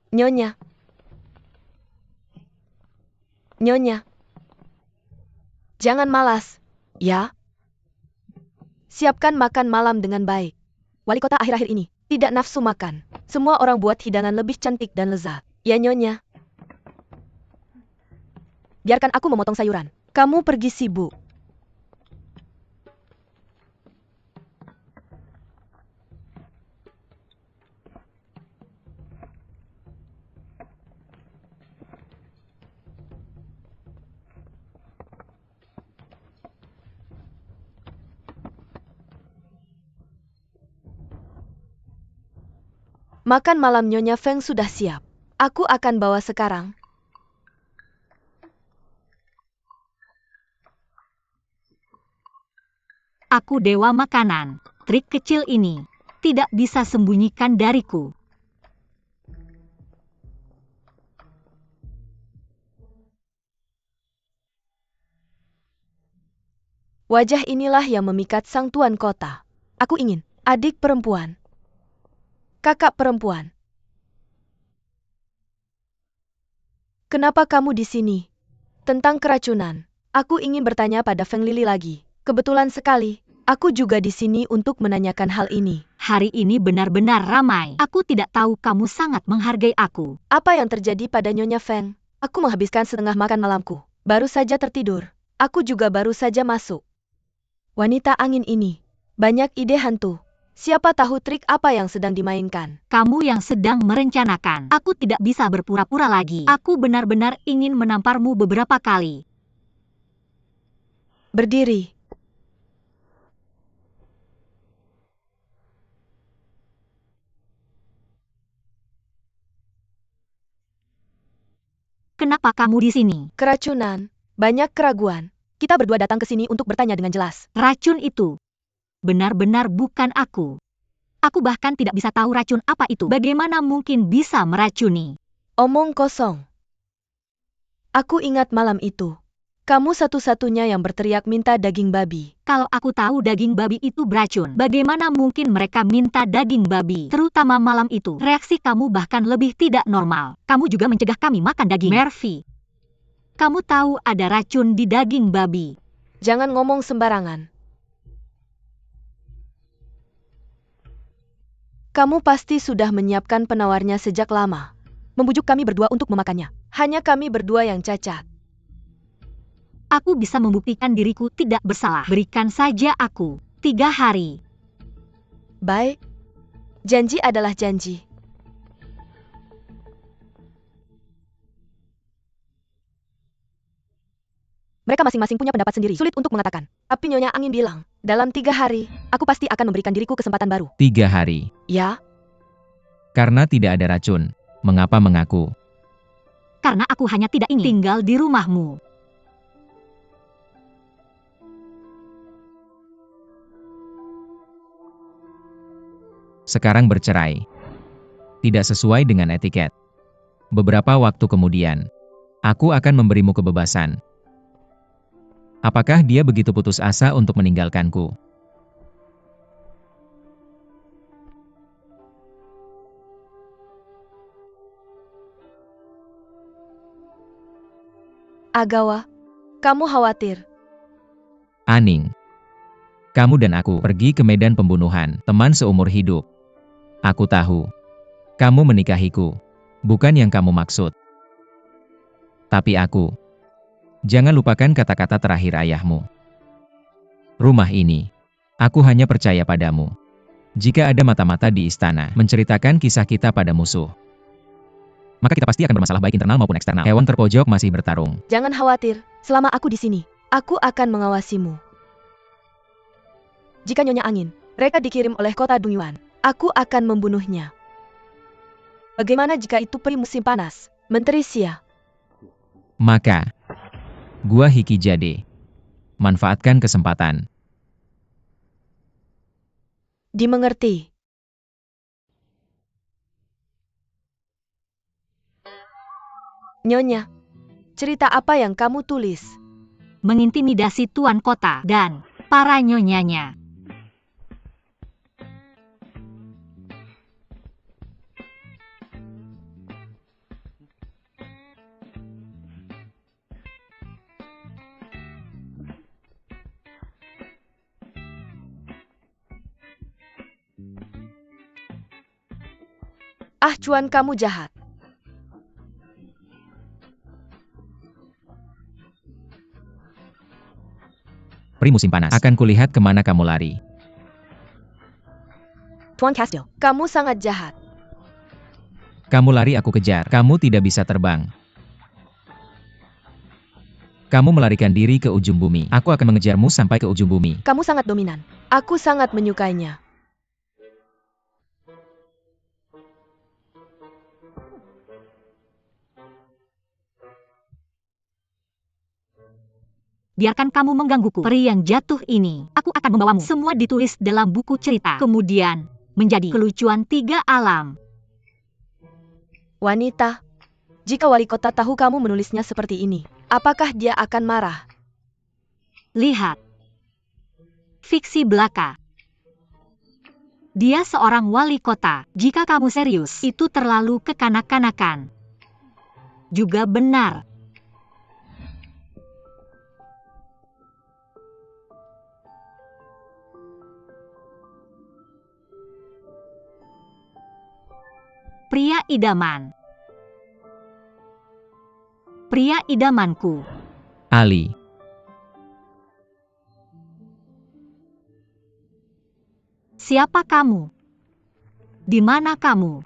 Nyonya. Nyonya. Jangan malas, ya. Siapkan makan malam dengan baik. Wali kota akhir-akhir ini tidak nafsu makan. Semua orang buat hidangan lebih cantik dan lezat. Ya, Nyonya. Biarkan aku memotong sayuran. Kamu pergi sibuk. Makan malam Nyonya Feng sudah siap. Aku akan bawa sekarang. Aku dewa makanan. Trik kecil ini tidak bisa sembunyikan dariku. Wajah inilah yang memikat sang tuan kota. Aku ingin adik perempuan. Kakak perempuan. Kenapa kamu di sini? Tentang keracunan. Aku ingin bertanya pada Feng Lili lagi. Kebetulan sekali, aku juga di sini untuk menanyakan hal ini. Hari ini benar-benar ramai. Aku tidak tahu kamu sangat menghargai aku. Apa yang terjadi pada Nyonya Feng? Aku menghabiskan setengah makan malamku. Baru saja tertidur. Aku juga baru saja masuk. Wanita angin ini. Banyak ide hantu. Siapa tahu trik apa yang sedang dimainkan. Kamu yang sedang merencanakan. Aku tidak bisa berpura-pura lagi. Aku benar-benar ingin menamparmu beberapa kali. Berdiri. Kenapa kamu di sini? Keracunan. Banyak keraguan. Kita berdua datang ke sini untuk bertanya dengan jelas. Racun itu benar-benar bukan aku. Aku bahkan tidak bisa tahu racun apa itu. Bagaimana mungkin bisa meracuni? Omong kosong. Aku ingat malam itu. Kamu satu-satunya yang berteriak minta daging babi. Kalau aku tahu daging babi itu beracun, bagaimana mungkin mereka minta daging babi? Terutama malam itu. Reaksi kamu bahkan lebih tidak normal. Kamu juga mencegah kami makan daging. Murphy, kamu tahu ada racun di daging babi. Jangan ngomong sembarangan. Kamu pasti sudah menyiapkan penawarnya sejak lama. Membujuk kami berdua untuk memakannya. Hanya kami berdua yang cacat. Aku bisa membuktikan diriku tidak bersalah. Berikan saja aku 3 hari. Baik. Janji adalah janji. Mereka masing-masing punya pendapat sendiri. Sulit untuk mengatakan. Tapi Nyonya Angin bilang, dalam 3 hari, aku pasti akan memberikan diriku kesempatan baru. 3 hari. Ya, Karena tidak ada racun. Mengapa mengaku? Karena aku hanya tidak ingin tinggal di rumahmu. Sekarang bercerai. Tidak sesuai dengan etiket. Beberapa waktu kemudian, aku akan memberimu kebebasan. Apakah dia begitu putus asa untuk meninggalkanku? Agawa, kamu khawatir. Aning. Kamu dan aku pergi ke medan pembunuhan, teman seumur hidup. Aku tahu. Kamu menikahiku. Bukan yang kamu maksud. Tapi aku. Jangan lupakan kata-kata terakhir ayahmu. Rumah ini. Aku hanya percaya padamu. Jika ada mata-mata di istana menceritakan kisah kita pada musuh, maka kita pasti akan bermasalah baik internal maupun eksternal. Hewan terpojok masih bertarung. Jangan khawatir, selama aku di sini, aku akan mengawasimu. Jika Nyonya Angin, mereka dikirim oleh kota Dungyuan, aku akan membunuhnya. Bagaimana jika itu peri musim panas, Menteri Xia? Maka, gua Hiki Jade. Manfaatkan kesempatan. Dimengerti. Nyonya, cerita apa yang kamu tulis? Mengintimidasi tuan kota dan para nyonyanya. Ah, cuan kamu jahat. Peri musim panas. Akan kulihat kemana kamu lari. Tuan Castillo, kamu sangat jahat. Kamu lari aku kejar. Kamu tidak bisa terbang. Kamu melarikan diri ke ujung bumi. Aku akan mengejarmu sampai ke ujung bumi. Kamu sangat dominan. Aku sangat menyukainya. Biarkan kamu menggangguku. Peri yang jatuh ini, aku akan membawamu. Semua ditulis dalam buku cerita. Kemudian, menjadi kelucuan 3 alam. Wanita, jika wali kota tahu kamu menulisnya seperti ini, apakah dia akan marah? Lihat. Fiksi belaka. Dia seorang wali kota. Jika kamu serius, itu terlalu kekanak-kanakan. Juga benar. Pria idaman. Pria idamanku. Ali. Siapa kamu? Di mana kamu?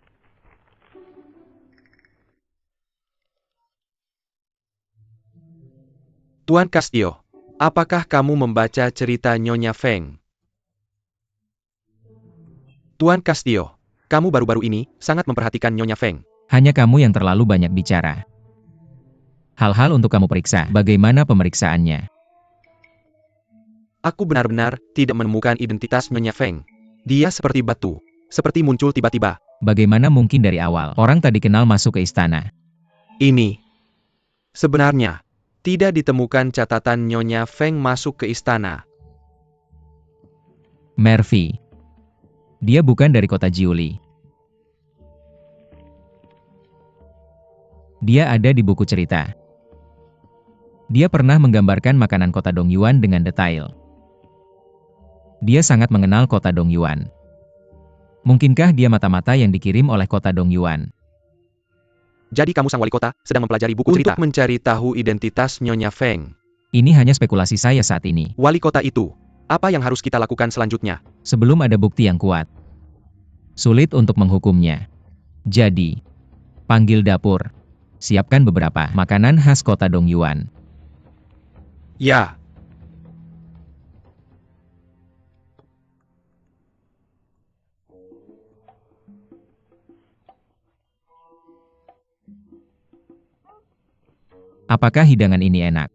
Tuan Castillo, apakah kamu membaca cerita Nyonya Feng? Tuan Castillo, kamu baru-baru ini sangat memperhatikan Nyonya Feng. Hanya kamu yang terlalu banyak bicara. Hal-hal untuk kamu periksa. Bagaimana pemeriksaannya? Aku benar-benar tidak menemukan identitas Nyonya Feng. Dia seperti batu. seperti muncul tiba-tiba. Bagaimana mungkin dari awal orang tak dikenal masuk ke istana? Ini. Sebenarnya, tidak ditemukan catatan Nyonya Feng masuk ke istana. Mervy. Dia bukan dari kota Jiuli. Dia ada di buku cerita. Dia pernah menggambarkan makanan kota Dongyuan dengan detail. Dia sangat mengenal kota Dongyuan. Mungkinkah dia mata-mata yang dikirim oleh kota Dongyuan? Jadi kamu sang wali kota, sedang mempelajari buku cerita untuk mencari tahu identitas Nyonya Feng. Ini hanya spekulasi saya saat ini. Wali kota itu, apa yang harus kita lakukan selanjutnya? Sebelum ada bukti yang kuat. Sulit untuk menghukumnya. Jadi, panggil dapur. Siapkan beberapa makanan khas kota Dongyuan. Ya. Apakah hidangan ini enak?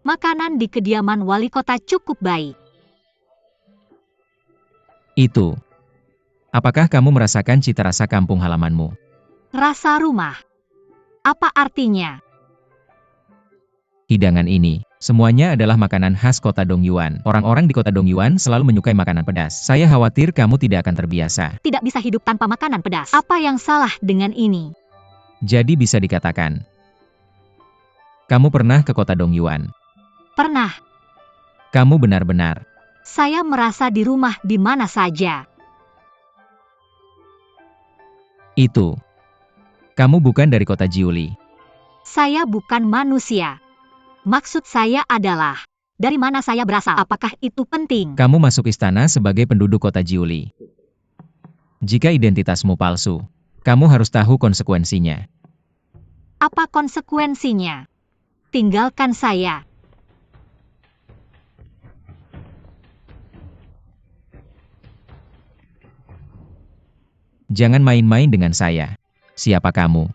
Makanan di kediaman wali kota cukup baik. Itu. Apakah kamu merasakan cita rasa kampung halamanmu? Rasa rumah. Apa artinya? Hidangan ini, semuanya adalah makanan khas kota Dongyuan. Orang-orang di kota Dongyuan selalu menyukai makanan pedas. Saya khawatir kamu tidak akan terbiasa. Tidak bisa hidup tanpa makanan pedas. Apa yang salah dengan ini? Jadi bisa dikatakan, kamu pernah ke kota Dongyuan. Pernah. Kamu benar-benar. Saya merasa di rumah di mana saja. Itu. Kamu bukan dari kota Jiuli. Saya bukan manusia. Maksud saya adalah, dari mana saya berasal? Apakah itu penting? Kamu masuk istana sebagai penduduk kota Jiuli. Jika identitasmu palsu, kamu harus tahu konsekuensinya. Apa konsekuensinya? Tinggalkan saya. Jangan main-main dengan saya. Siapa kamu?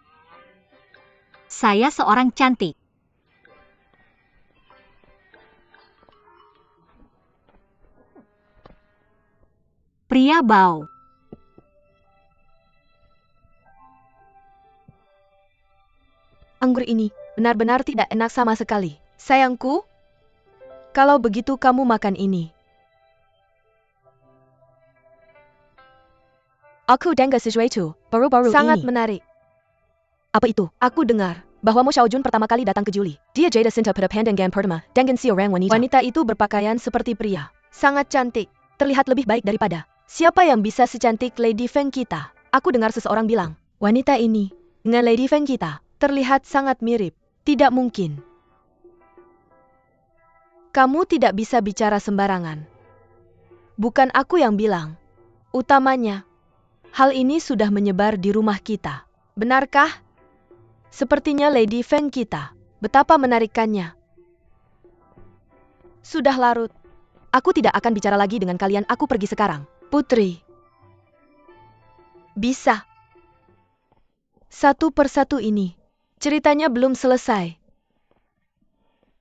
Saya seorang cantik. Pria bau. Anggur ini benar-benar tidak enak sama sekali. Sayangku, kalau begitu kamu makan ini. Aku dengar sesuatu baru-baru Sangat ini. Menarik. Apa itu? Aku dengar bahwa Mo Xiaojun pertama kali datang ke Juli. Dia jada cinta pada pandangan pertama dengan seorang wanita. Wanita itu berpakaian seperti pria. Sangat cantik. Terlihat lebih baik daripada. Siapa yang bisa secantik Lady Feng kita? Aku dengar seseorang bilang, wanita ini dengan Lady Feng kita terlihat sangat mirip. Tidak mungkin. Kamu tidak bisa bicara sembarangan. Bukan aku yang bilang. Utamanya, hal ini sudah menyebar di rumah kita. Benarkah? Sepertinya Lady Feng kita. Betapa menarikannya. Sudah larut. Aku tidak akan bicara lagi dengan kalian. Aku pergi sekarang. Putri. Bisa. Satu persatu ini. Ceritanya belum selesai.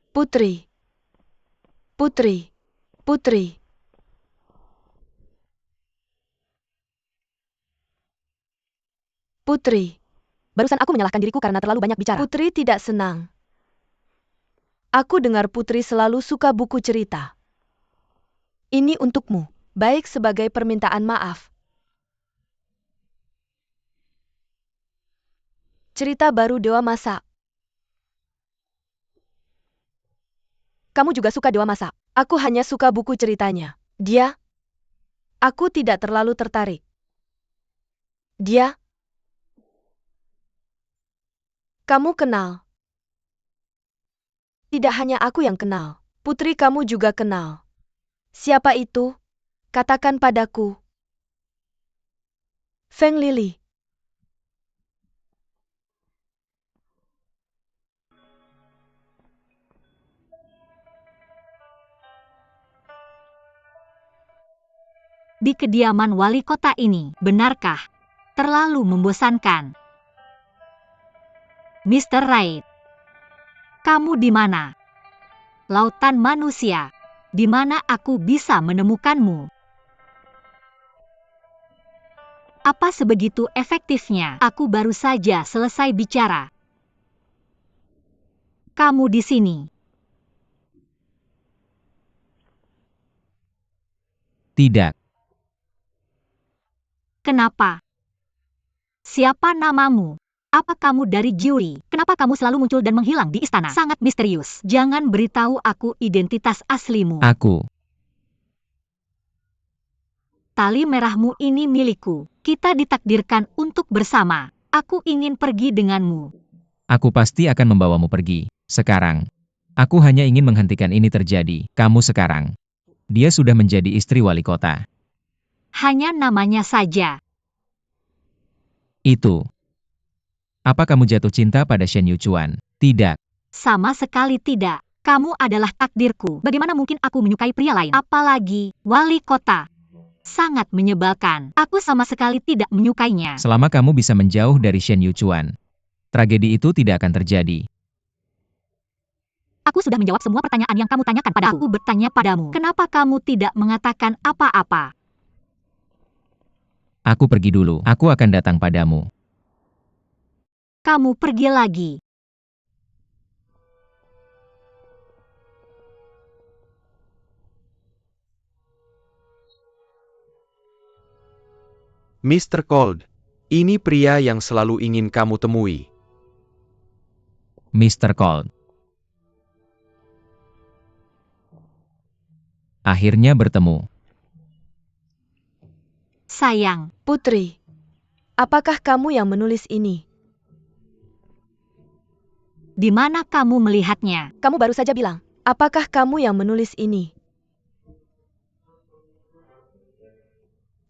Putri. Putri. Putri. Putri. Barusan aku menyalahkan diriku karena terlalu banyak bicara. Putri tidak senang. Aku dengar Putri selalu suka buku cerita. Ini untukmu, baik sebagai permintaan maaf. Cerita baru Dewa Masak. Kamu juga suka Dewa Masak. Aku hanya suka buku ceritanya. Dia? Aku tidak terlalu tertarik. Dia? Kamu kenal? Tidak hanya aku yang kenal. Putri kamu juga kenal. Siapa itu? Katakan padaku. Feng Lily. Di kediaman wali kota ini, benarkah? Terlalu membosankan. Mr. Wright. Kamu di mana? Lautan manusia. Di mana aku bisa menemukanmu? Apa sebegitu efektifnya? Aku baru saja selesai bicara. Kamu di sini. Tidak. Kenapa? Siapa namamu? Apa kamu dari Jiuri? Kenapa kamu selalu muncul dan menghilang di istana? Sangat misterius. Jangan beritahu aku identitas aslimu. Aku. Tali merahmu ini milikku. Kita ditakdirkan untuk bersama. Aku ingin pergi denganmu. Aku pasti akan membawamu pergi. Sekarang. Aku hanya ingin menghentikan ini terjadi. Kamu sekarang. Dia sudah menjadi istri wali kota. Hanya namanya saja. Itu. Apa kamu jatuh cinta pada Shen Yuchuan? Tidak. Sama sekali tidak. Kamu adalah takdirku. Bagaimana mungkin aku menyukai pria lain? Apalagi wali kota. Sangat menyebalkan. Aku sama sekali tidak menyukainya. Selama kamu bisa menjauh dari Shen Yuchuan, tragedi itu tidak akan terjadi. Aku sudah menjawab semua pertanyaan yang kamu tanyakan padaku. Aku bertanya padamu, kenapa kamu tidak mengatakan apa-apa? Aku pergi dulu. Aku akan datang padamu. Kamu pergi lagi. Mr. Cold, ini pria yang selalu ingin kamu temui. Mr. Cold. Akhirnya bertemu. Sayang, Putri, apakah kamu yang menulis ini? di mana kamu melihatnya? Kamu baru saja bilang, apakah kamu yang menulis ini?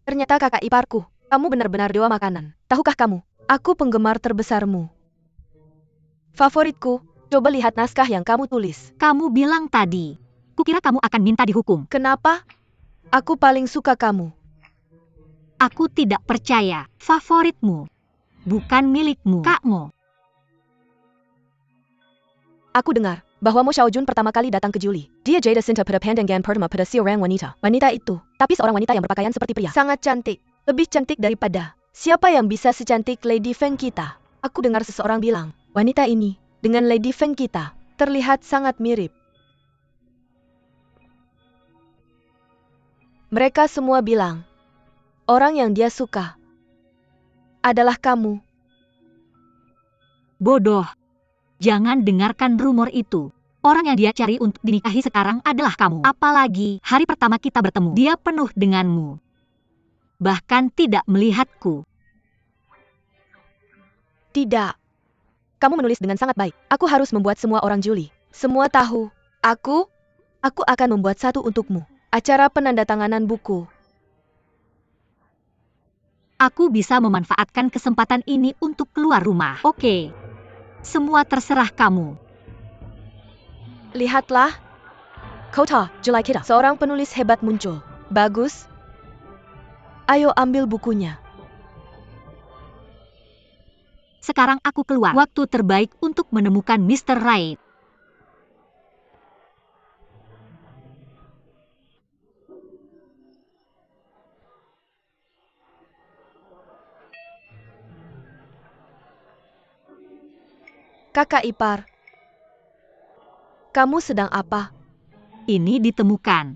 Ternyata kakak iparku, kamu benar-benar dewa makanan. Tahukah kamu, aku penggemar terbesarmu. Favoritku, coba lihat naskah yang kamu tulis. Kamu bilang tadi. Kukira kamu akan minta dihukum. Kenapa? Aku paling suka kamu. Aku tidak percaya. Favoritmu. Bukan milikmu. Kakmu. Aku dengar bahwa Mo Xiaojun pertama kali datang ke Juli. Dia jada cinta pada pandangan pertama pada seorang wanita. Wanita itu, tapi seorang wanita yang berpakaian seperti pria. Sangat cantik. Lebih cantik daripada siapa yang bisa secantik Lady Feng kita. Aku dengar seseorang bilang, wanita ini dengan Lady Feng kita terlihat sangat mirip. Mereka semua bilang, orang yang dia suka adalah kamu. Bodoh. Jangan dengarkan rumor itu. Orang yang dia cari untuk dinikahi sekarang adalah kamu. Apalagi hari pertama kita bertemu, dia penuh denganmu. Bahkan tidak melihatku. Tidak. Kamu menulis dengan sangat baik. Aku harus membuat semua orang Juli. Semua tahu. Aku akan membuat satu untukmu. Acara penandatanganan buku. Aku bisa memanfaatkan kesempatan ini untuk keluar rumah. Oke. Semua terserah kamu. Lihatlah. Kota, Julai kita. Seorang penulis hebat muncul. Bagus. Ayo ambil bukunya. Sekarang aku keluar. Waktu terbaik untuk menemukan Mr. Right. Kakak ipar. Kamu sedang apa? Ini ditemukan.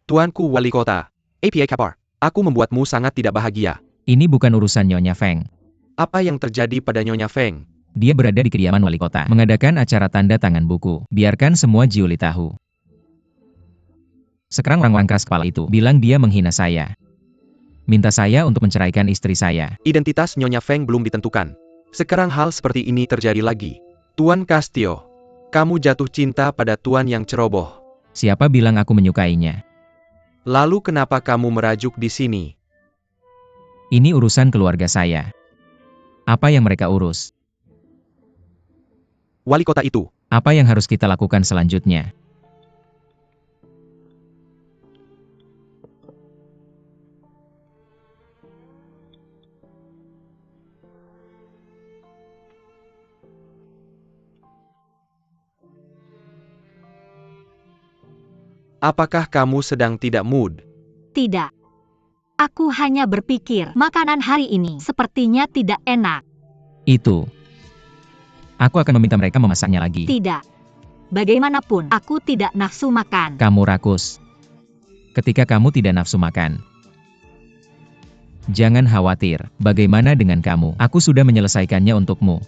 Tuanku wali kota. API Kapar, aku membuatmu sangat tidak bahagia. Ini bukan urusan Nyonya Feng. Apa yang terjadi pada Nyonya Feng? Dia berada di kediaman wali kota, mengadakan acara tanda tangan buku. Biarkan semua Jiuli tahu. Sekarang orang-orang keras kepala itu bilang dia menghina saya. Minta saya untuk menceraikan istri saya. Identitas Nyonya Feng belum ditentukan. Sekarang hal seperti ini terjadi lagi. Tuan Castio, kamu jatuh cinta pada tuan yang ceroboh. Siapa bilang aku menyukainya? Lalu kenapa kamu merajuk di sini? Ini urusan keluarga saya. Apa yang mereka urus? Wali kota itu, Apa yang harus kita lakukan selanjutnya? Apakah kamu sedang tidak mood? Tidak. Aku hanya berpikir makanan hari ini sepertinya tidak enak. Itu. Aku akan meminta mereka memasaknya lagi. Tidak. Bagaimanapun, aku tidak nafsu makan. Kamu rakus. Ketika kamu tidak nafsu makan. Jangan khawatir, bagaimana dengan kamu? Aku sudah menyelesaikannya untukmu.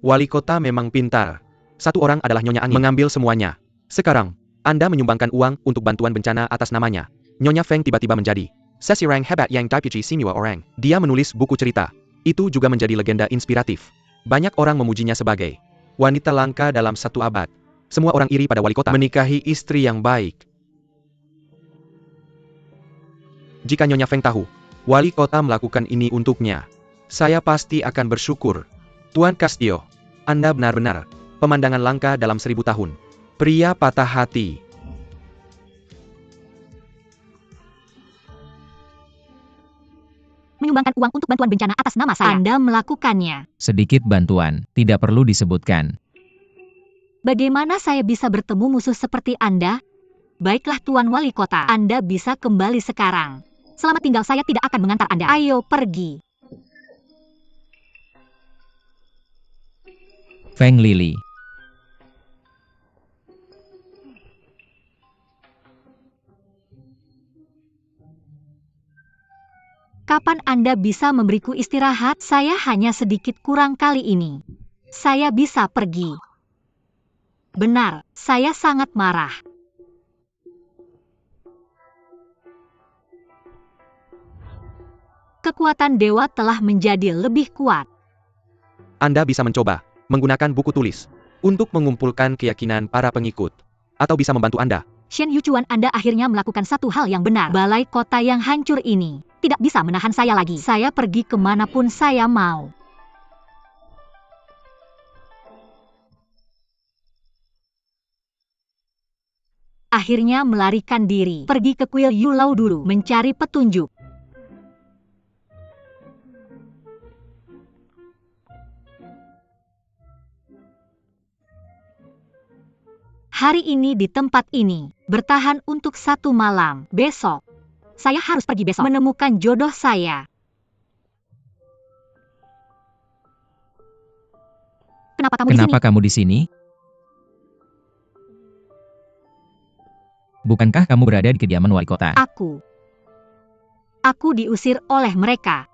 Wali kota memang pintar. Satu orang adalah Nyonya Angin mengambil semuanya. Sekarang, Anda menyumbangkan uang untuk bantuan bencana atas namanya. Nyonya Feng tiba-tiba menjadi seseorang hebat yang dipuji semua orang. Dia menulis buku cerita. Itu juga menjadi legenda inspiratif. Banyak orang memujinya sebagai wanita langka dalam satu abad. Semua orang iri pada wali kota menikahi istri yang baik. Jika Nyonya Feng tahu, wali kota melakukan ini untuknya, saya pasti akan bersyukur. Tuan Castillo, Anda benar-benar pemandangan langka dalam 1000 tahun. Pria patah hati. Menyumbangkan uang untuk bantuan bencana atas nama saya. Anda melakukannya. Sedikit bantuan, tidak perlu disebutkan. Bagaimana saya bisa bertemu musuh seperti Anda? Baiklah Tuan Wali Kota, Anda bisa kembali sekarang. Selamat tinggal, saya tidak akan mengantar Anda. Ayo pergi. Feng Lili. Kapan Anda bisa memberiku istirahat? Saya hanya sedikit kurang kali ini. Saya bisa pergi. Benar, saya sangat marah. Kekuatan dewa telah menjadi lebih kuat. Anda bisa mencoba menggunakan buku tulis untuk mengumpulkan keyakinan para pengikut, atau bisa membantu Anda. Shen Yuchuan, Anda akhirnya melakukan satu hal yang benar. Balai kota yang hancur ini tidak bisa menahan saya lagi. Saya pergi kemanapun saya mau. Akhirnya melarikan diri, pergi ke kuil Yulau dulu, mencari petunjuk. Hari ini di tempat ini, bertahan untuk 1 malam. Besok, saya harus pergi besok menemukan jodoh saya. Kenapa Kenapa kamu di sini? Bukankah kamu berada di kediaman wali kota? Aku diusir oleh mereka.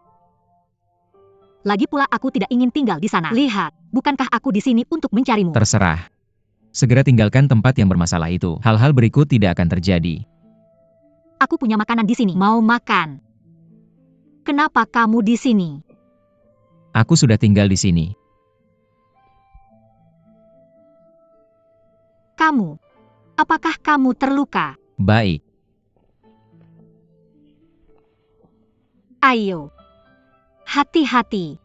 Lagi pula aku tidak ingin tinggal di sana. Lihat, bukankah aku di sini untuk mencarimu? Terserah. Segera tinggalkan tempat yang bermasalah itu. Hal-hal berikut tidak akan terjadi. Aku punya makanan di sini. Mau makan? Kenapa kamu di sini? Aku sudah tinggal di sini. Apakah kamu terluka? Baik. Ayo, hati-hati.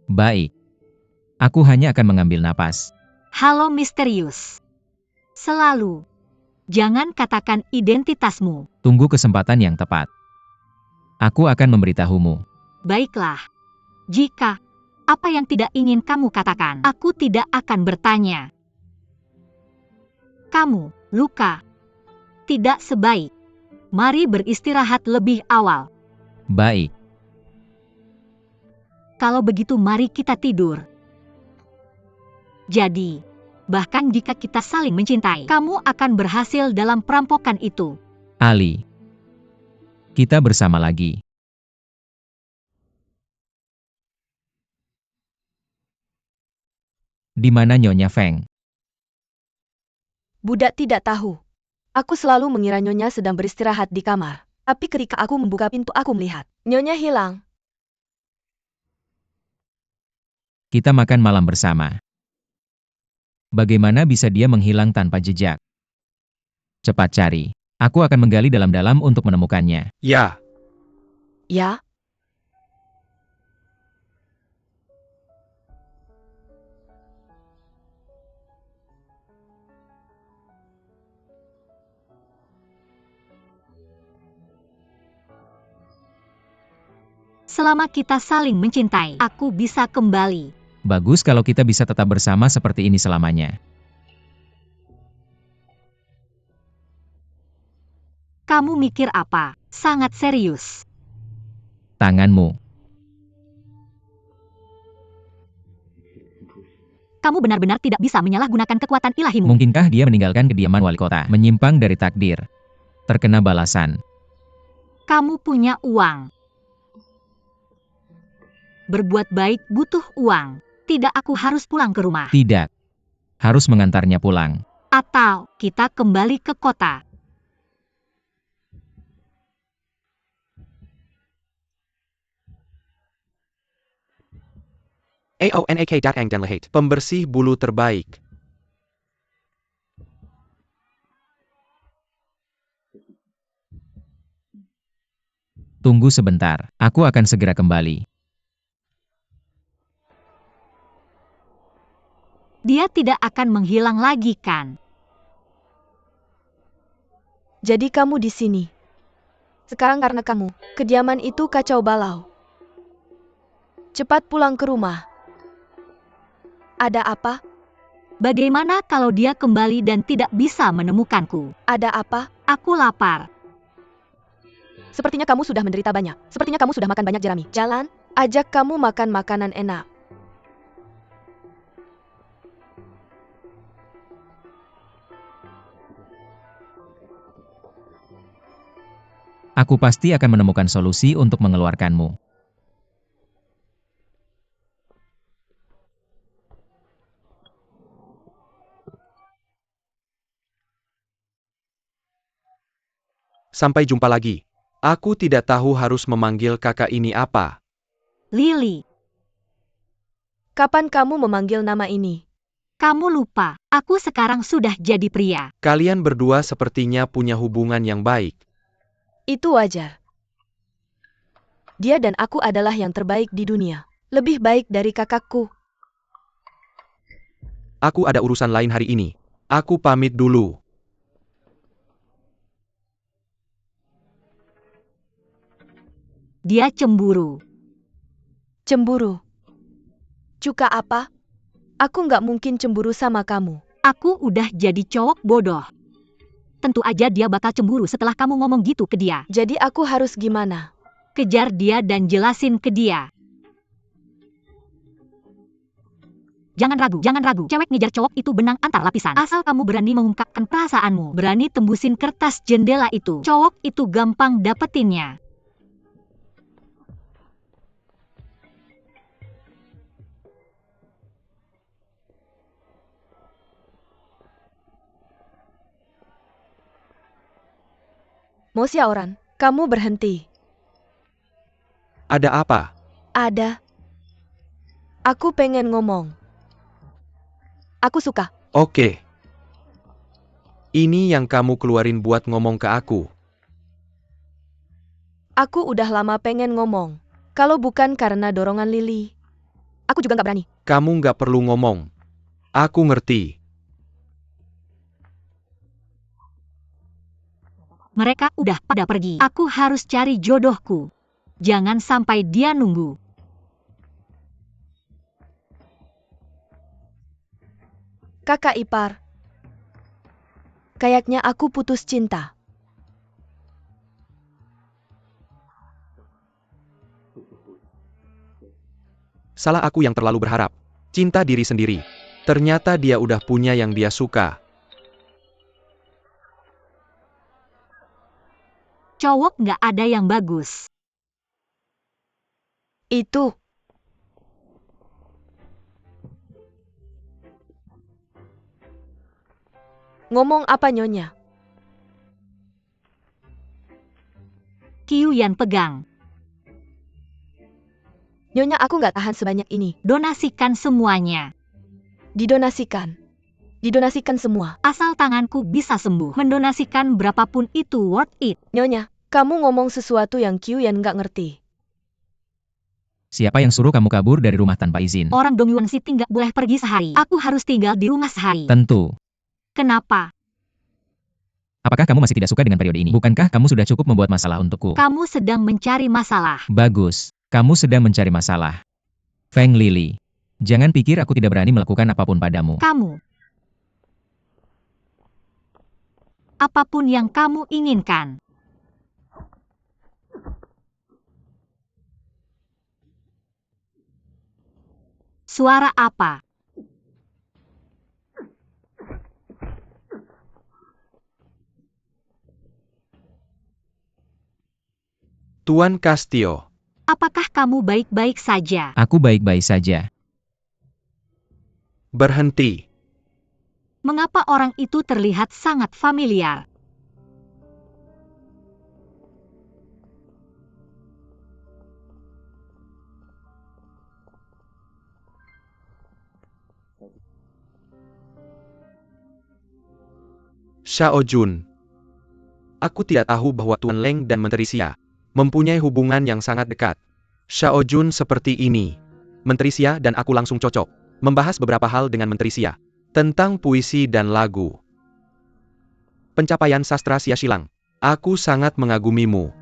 Baik. Aku hanya akan mengambil napas. Halo misterius. Selalu. Jangan katakan identitasmu. Tunggu kesempatan yang tepat. Aku akan memberitahumu. Baiklah. Jika apa yang tidak ingin kamu katakan, aku tidak akan bertanya. Kamu luka. Tidak sebaik. Mari beristirahat lebih awal. Baik. Kalau begitu mari kita tidur. Jadi, bahkan jika kita saling mencintai, kamu akan berhasil dalam perampokan itu. Ali. Kita bersama lagi. Di mana Nyonya Feng? Budak tidak tahu. Aku selalu mengira Nyonya sedang beristirahat di kamar. Tapi ketika aku membuka pintu aku melihat Nyonya hilang. Kita makan malam bersama. Bagaimana bisa dia menghilang tanpa jejak? Cepat cari. Aku akan menggali dalam-dalam untuk menemukannya. Ya, Ya, Selama kita saling mencintai, aku bisa kembali. Bagus kalau kita bisa tetap bersama seperti ini selamanya. Kamu mikir apa? Sangat serius. Tanganmu. Kamu benar-benar tidak bisa menyalahgunakan kekuatan ilahimu. Mungkinkah dia meninggalkan kediaman wali kota, menyimpang dari takdir, terkena balasan? Kamu punya uang. Berbuat baik butuh uang. Tidak, aku harus pulang ke rumah. Tidak. Harus mengantarnya pulang. Atau kita kembali ke kota. Aonak Datang dan Lahat. Pembersih bulu terbaik. Tunggu sebentar, aku akan segera kembali. Dia tidak akan menghilang lagi, kan? Jadi kamu di sini. Sekarang karena kamu, kediaman itu kacau balau. Cepat pulang ke rumah. Ada apa? Bagaimana kalau dia kembali dan tidak bisa menemukanku? Ada apa? Aku lapar. Sepertinya kamu sudah menderita banyak. Sepertinya kamu sudah makan banyak jerami. Jalan, ajak kamu makan makanan enak. Aku pasti akan menemukan solusi untuk mengeluarkanmu. Sampai jumpa lagi. Aku tidak tahu harus memanggil kakak ini apa. Lily, Kapan kamu memanggil nama ini? kamu lupa. Aku sekarang sudah jadi pria. Kalian berdua sepertinya punya hubungan yang baik. Itu wajar. Dia dan aku adalah yang terbaik di dunia. Lebih baik dari kakakku. Aku ada urusan lain hari ini. Aku pamit dulu. Dia cemburu. Cemburu. Cuka apa? Aku nggak mungkin cemburu sama kamu. Aku udah jadi cowok bodoh. Tentu aja dia bakal cemburu setelah kamu ngomong gitu ke dia. Jadi aku harus gimana? Kejar dia dan jelasin ke dia. Jangan ragu. Cewek ngejar cowok itu benang antar lapisan. Asal kamu berani mengungkapkan perasaanmu, berani tembusin kertas jendela itu, cowok itu gampang dapetinnya. Mosyaoran, kamu berhenti. Ada apa? Ada. Aku pengen ngomong. Aku suka. Oke. Ini yang kamu keluarin buat ngomong ke aku. Aku udah lama pengen ngomong. Kalau bukan karena dorongan Lily, aku juga nggak berani. Kamu nggak perlu ngomong. Aku ngerti. Mereka udah pada pergi. Aku harus cari jodohku. Jangan sampai dia nunggu. Kakak ipar. Kayaknya aku putus cinta. Salah aku yang terlalu berharap. Cinta diri sendiri. Ternyata dia udah punya yang dia suka. Cowok nggak ada yang bagus. Itu. Ngomong apa nyonya? Kyuyan pegang. Nyonya aku nggak tahan sebanyak ini. Donasikan semuanya. Didonasikan. Didonasikan semua. Asal tanganku bisa sembuh. Mendonasikan berapapun itu worth it. Nyonya, kamu ngomong sesuatu yang Kyuyan nggak ngerti. Siapa yang suruh kamu kabur dari rumah tanpa izin? Orang Dongyuan City nggak boleh pergi sehari. Aku harus tinggal di rumah sehari. Tentu. Kenapa? Apakah kamu masih tidak suka dengan periode ini? Bukankah kamu sudah cukup membuat masalah untukku? Kamu sedang mencari masalah. Bagus. Kamu sedang mencari masalah. Feng Lili, jangan pikir aku tidak berani melakukan apapun padamu. Kamu. Apapun yang kamu inginkan. Suara apa? Tuan Castillo. Apakah kamu baik-baik saja? Aku baik-baik saja. Berhenti. Mengapa orang itu terlihat sangat familiar? Xiao Jun. Aku tidak tahu bahwa Tuan Leng dan Menteri Xia mempunyai hubungan yang sangat dekat. Xiao Jun seperti ini. Menteri Xia dan aku langsung cocok. Membahas beberapa hal dengan Menteri Xia. Tentang puisi dan lagu. Pencapaian sastra Xia Xilang. Aku sangat mengagumimu.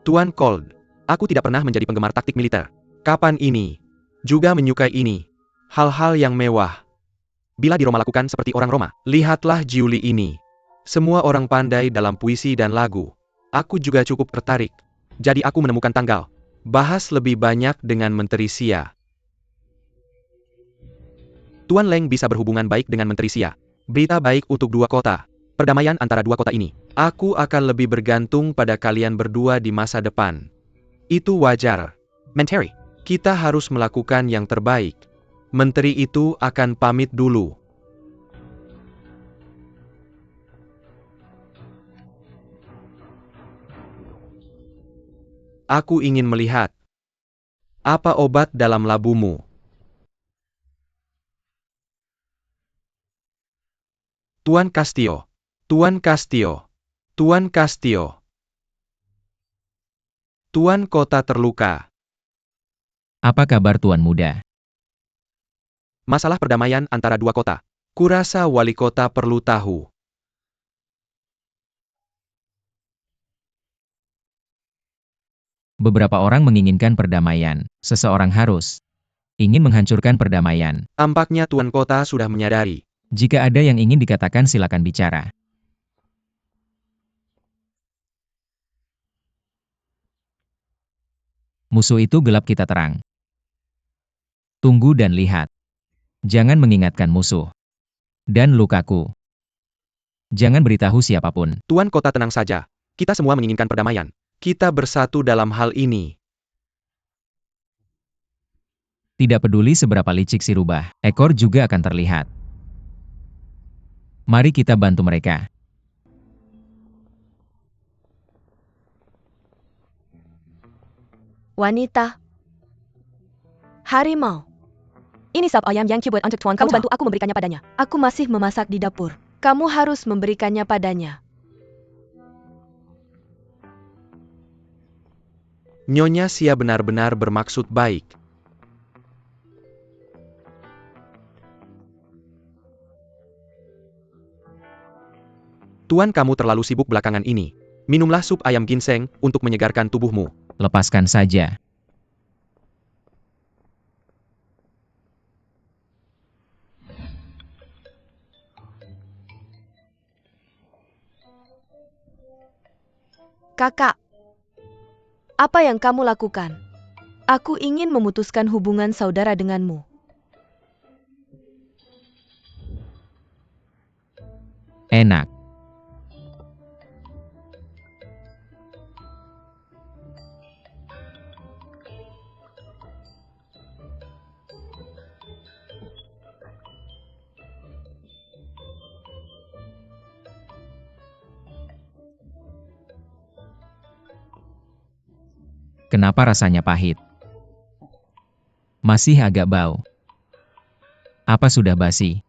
Tuan Cold. Aku tidak pernah menjadi penggemar taktik militer. Kapan ini? Juga menyukai ini. Hal-hal yang mewah. Bila di Roma lakukan seperti orang Roma, lihatlah Giuli ini. Semua orang pandai dalam puisi dan lagu. Aku juga cukup tertarik. Jadi aku menemukan tanggal. Bahas lebih banyak dengan Menteri Xia. Tuan Leng bisa berhubungan baik dengan Menteri Xia. Berita baik untuk dua kota. Perdamaian antara dua kota ini. Aku akan lebih bergantung pada kalian berdua di masa depan. Itu wajar. Menteri, kita harus melakukan yang terbaik. Menteri itu akan pamit dulu. Aku ingin melihat. Apa obat dalam labumu? Tuan Castillo. Tuan Castillo. Tuan Castillo. Tuan kota terluka. Apa kabar Tuan Muda? Masalah perdamaian antara dua kota. Kurasa wali kota perlu tahu. Beberapa orang menginginkan perdamaian. Seseorang harus ingin menghancurkan perdamaian. Tampaknya Tuan kota sudah menyadari. Jika ada yang ingin dikatakan silakan bicara. Musuh itu gelap kita terang. Tunggu dan lihat. Jangan mengingatkan musuh. Dan lukaku. Jangan beritahu siapapun. Tuan kota tenang saja. Kita semua menginginkan perdamaian. Kita bersatu dalam hal ini. Tidak peduli seberapa licik si rubah, ekor juga akan terlihat. Mari kita bantu mereka. Wanita. Harimau. Ini sop ayam yang dibuat untuk Tuan. Kamu bantu aku memberikannya padanya. Aku masih memasak di dapur. Kamu harus memberikannya padanya. Nyonya Xia benar-benar bermaksud baik. Tuan, kamu terlalu sibuk belakangan ini. Minumlah sup ayam ginseng untuk menyegarkan tubuhmu. Lepaskan saja. Kakak. Apa yang kamu lakukan? Aku ingin memutuskan hubungan saudara denganmu. Enak. Kenapa rasanya pahit? Masih agak bau. Apa sudah basi?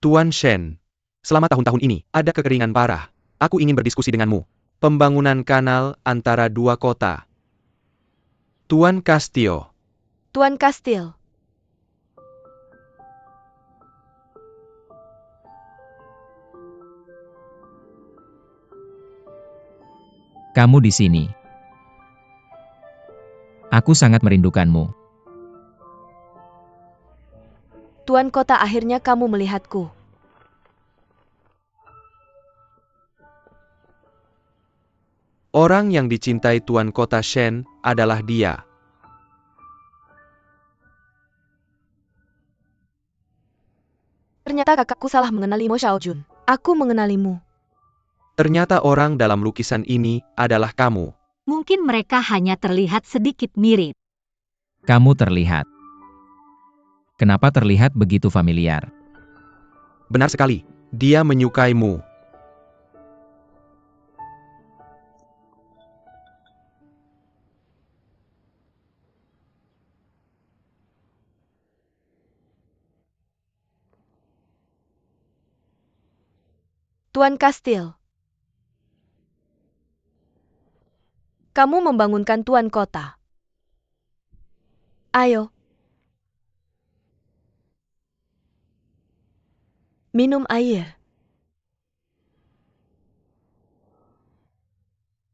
Tuan Shen. Selama tahun-tahun ini, ada kekeringan parah. Aku ingin berdiskusi denganmu. Pembangunan kanal antara dua kota. Tuan Castillo. Tuan Kastil. Kamu di sini. Aku sangat merindukanmu. Tuan Kota, akhirnya kamu melihatku. Orang yang dicintai Tuan Kota Shen adalah dia. Ternyata kakakku salah mengenalimu, Xiaojun. Aku mengenalimu. Ternyata orang dalam lukisan ini adalah kamu. Mungkin mereka hanya terlihat sedikit mirip. Kamu terlihat. Kenapa terlihat begitu familiar? Benar sekali, dia menyukaimu. Tuan Kastil. Kamu membangunkan Tuan Kota. Ayo. Minum air.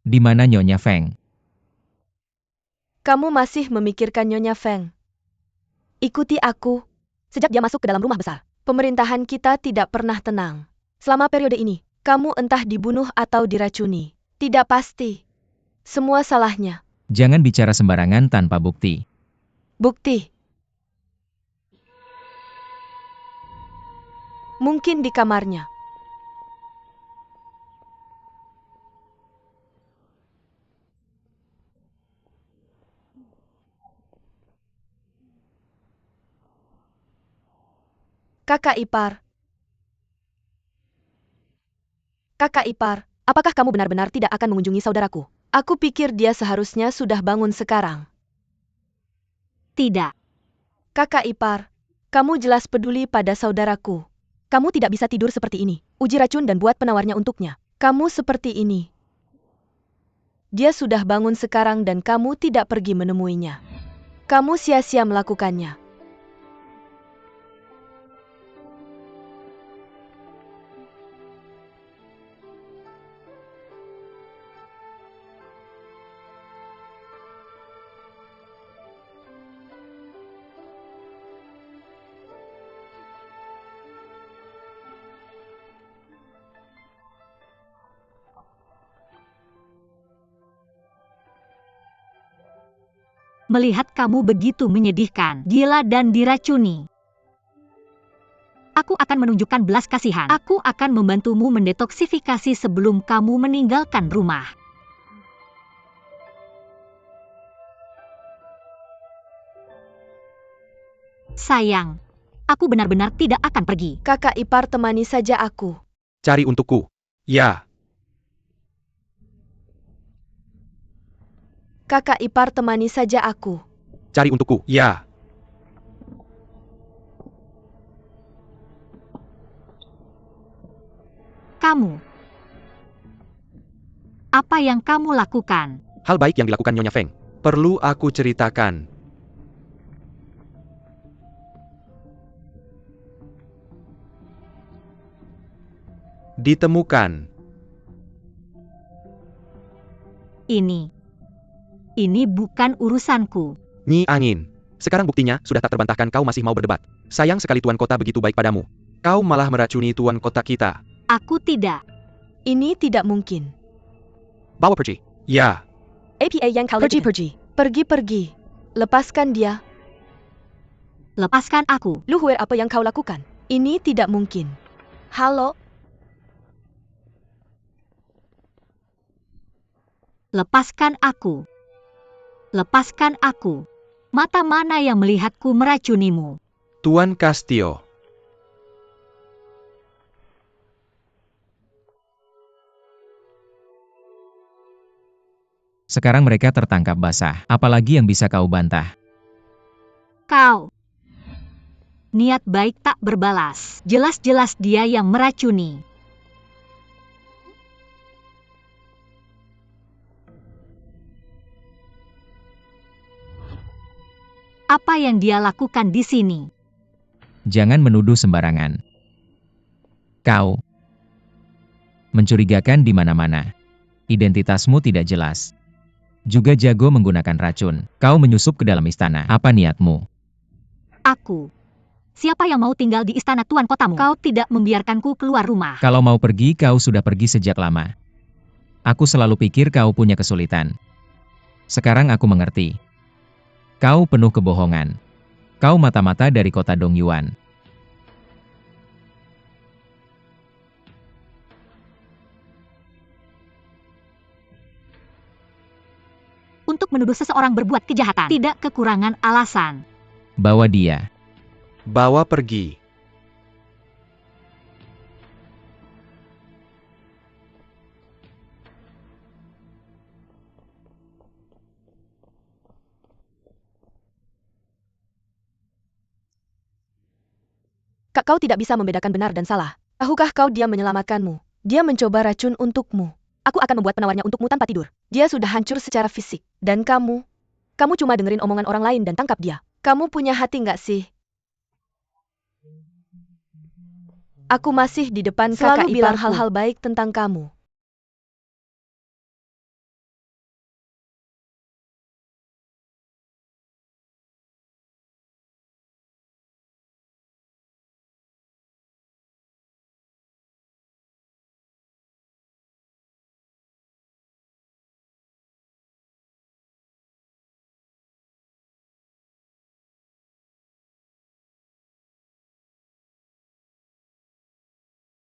Di mana Nyonya Feng? Kamu masih memikirkan Nyonya Feng. Ikuti aku. Sejak dia masuk ke dalam rumah besar, pemerintahan kita tidak pernah tenang. Selama periode ini, kamu entah dibunuh atau diracuni. Tidak pasti. Semua salahnya. Jangan bicara sembarangan tanpa bukti. Bukti. Mungkin di kamarnya. Kakak ipar. Kakak ipar, apakah kamu benar-benar tidak akan mengunjungi saudaraku? Aku pikir dia seharusnya sudah bangun sekarang. Tidak. Kakak ipar, kamu jelas peduli pada saudaraku. Kamu tidak bisa tidur seperti ini. Uji racun dan buat penawarnya untuknya. Kamu seperti ini. Dia sudah bangun sekarang dan kamu tidak pergi menemuinya. Kamu sia-sia melakukannya. Melihat kamu begitu menyedihkan, gila dan diracuni. Aku akan menunjukkan belas kasihan. Aku akan membantumu mendetoksifikasi sebelum kamu meninggalkan rumah. Sayang, aku benar-benar tidak akan pergi. Kakak ipar, temani saja aku. Cari untukku. Ya. Kakak ipar, temani saja aku. Cari untukku. Ya. Kamu. Apa yang kamu lakukan? Hal baik yang dilakukan Nyonya Feng. Perlu aku ceritakan. Ditemukan. Ini bukan urusanku. Nyi Angin. Sekarang buktinya sudah tak terbantahkan, kau masih mau berdebat. Sayang sekali Tuan Kota begitu baik padamu. Kau malah meracuni Tuan Kota kita. Aku tidak. Ini tidak mungkin. Bawa pergi. Ya. APA yang kau pergi. Pergi. Lepaskan dia. Lepaskan aku. Luhuer, apa yang kau lakukan? Ini tidak mungkin. Halo? Lepaskan aku. Lepaskan aku. Mata mana yang melihatku meracunimu? Tuan Castillo. Sekarang mereka tertangkap basah. Apalagi yang bisa kau bantah? Kau. Niat baik tak berbalas. Jelas-jelas dia yang meracuni. Apa yang dia lakukan di sini? Jangan menuduh sembarangan. Kau mencurigakan di mana-mana. Identitasmu tidak jelas. Juga jago menggunakan racun. Kau menyusup ke dalam istana. Apa niatmu? Aku. Siapa yang mau tinggal di istana tuan kotamu? Kau tidak membiarkanku keluar rumah. Kalau mau pergi, kau sudah pergi sejak lama. Aku selalu pikir kau punya kesulitan. Sekarang aku mengerti. Kau penuh kebohongan. Kau mata-mata dari kota Dongyuan. Untuk menuduh seseorang berbuat kejahatan, tidak kekurangan alasan. Bawa dia. Bawa pergi. Kak, kau tidak bisa membedakan benar dan salah. Tahukah kau dia menyelamatkanmu? Dia mencoba racun untukmu. Aku akan membuat penawarnya untukmu tanpa tidur. Dia sudah hancur secara fisik. Dan kamu cuma dengerin omongan orang lain dan tangkap dia. Kamu punya hati nggak sih? Aku masih di depan kakak bilang hal-hal baik tentang kamu.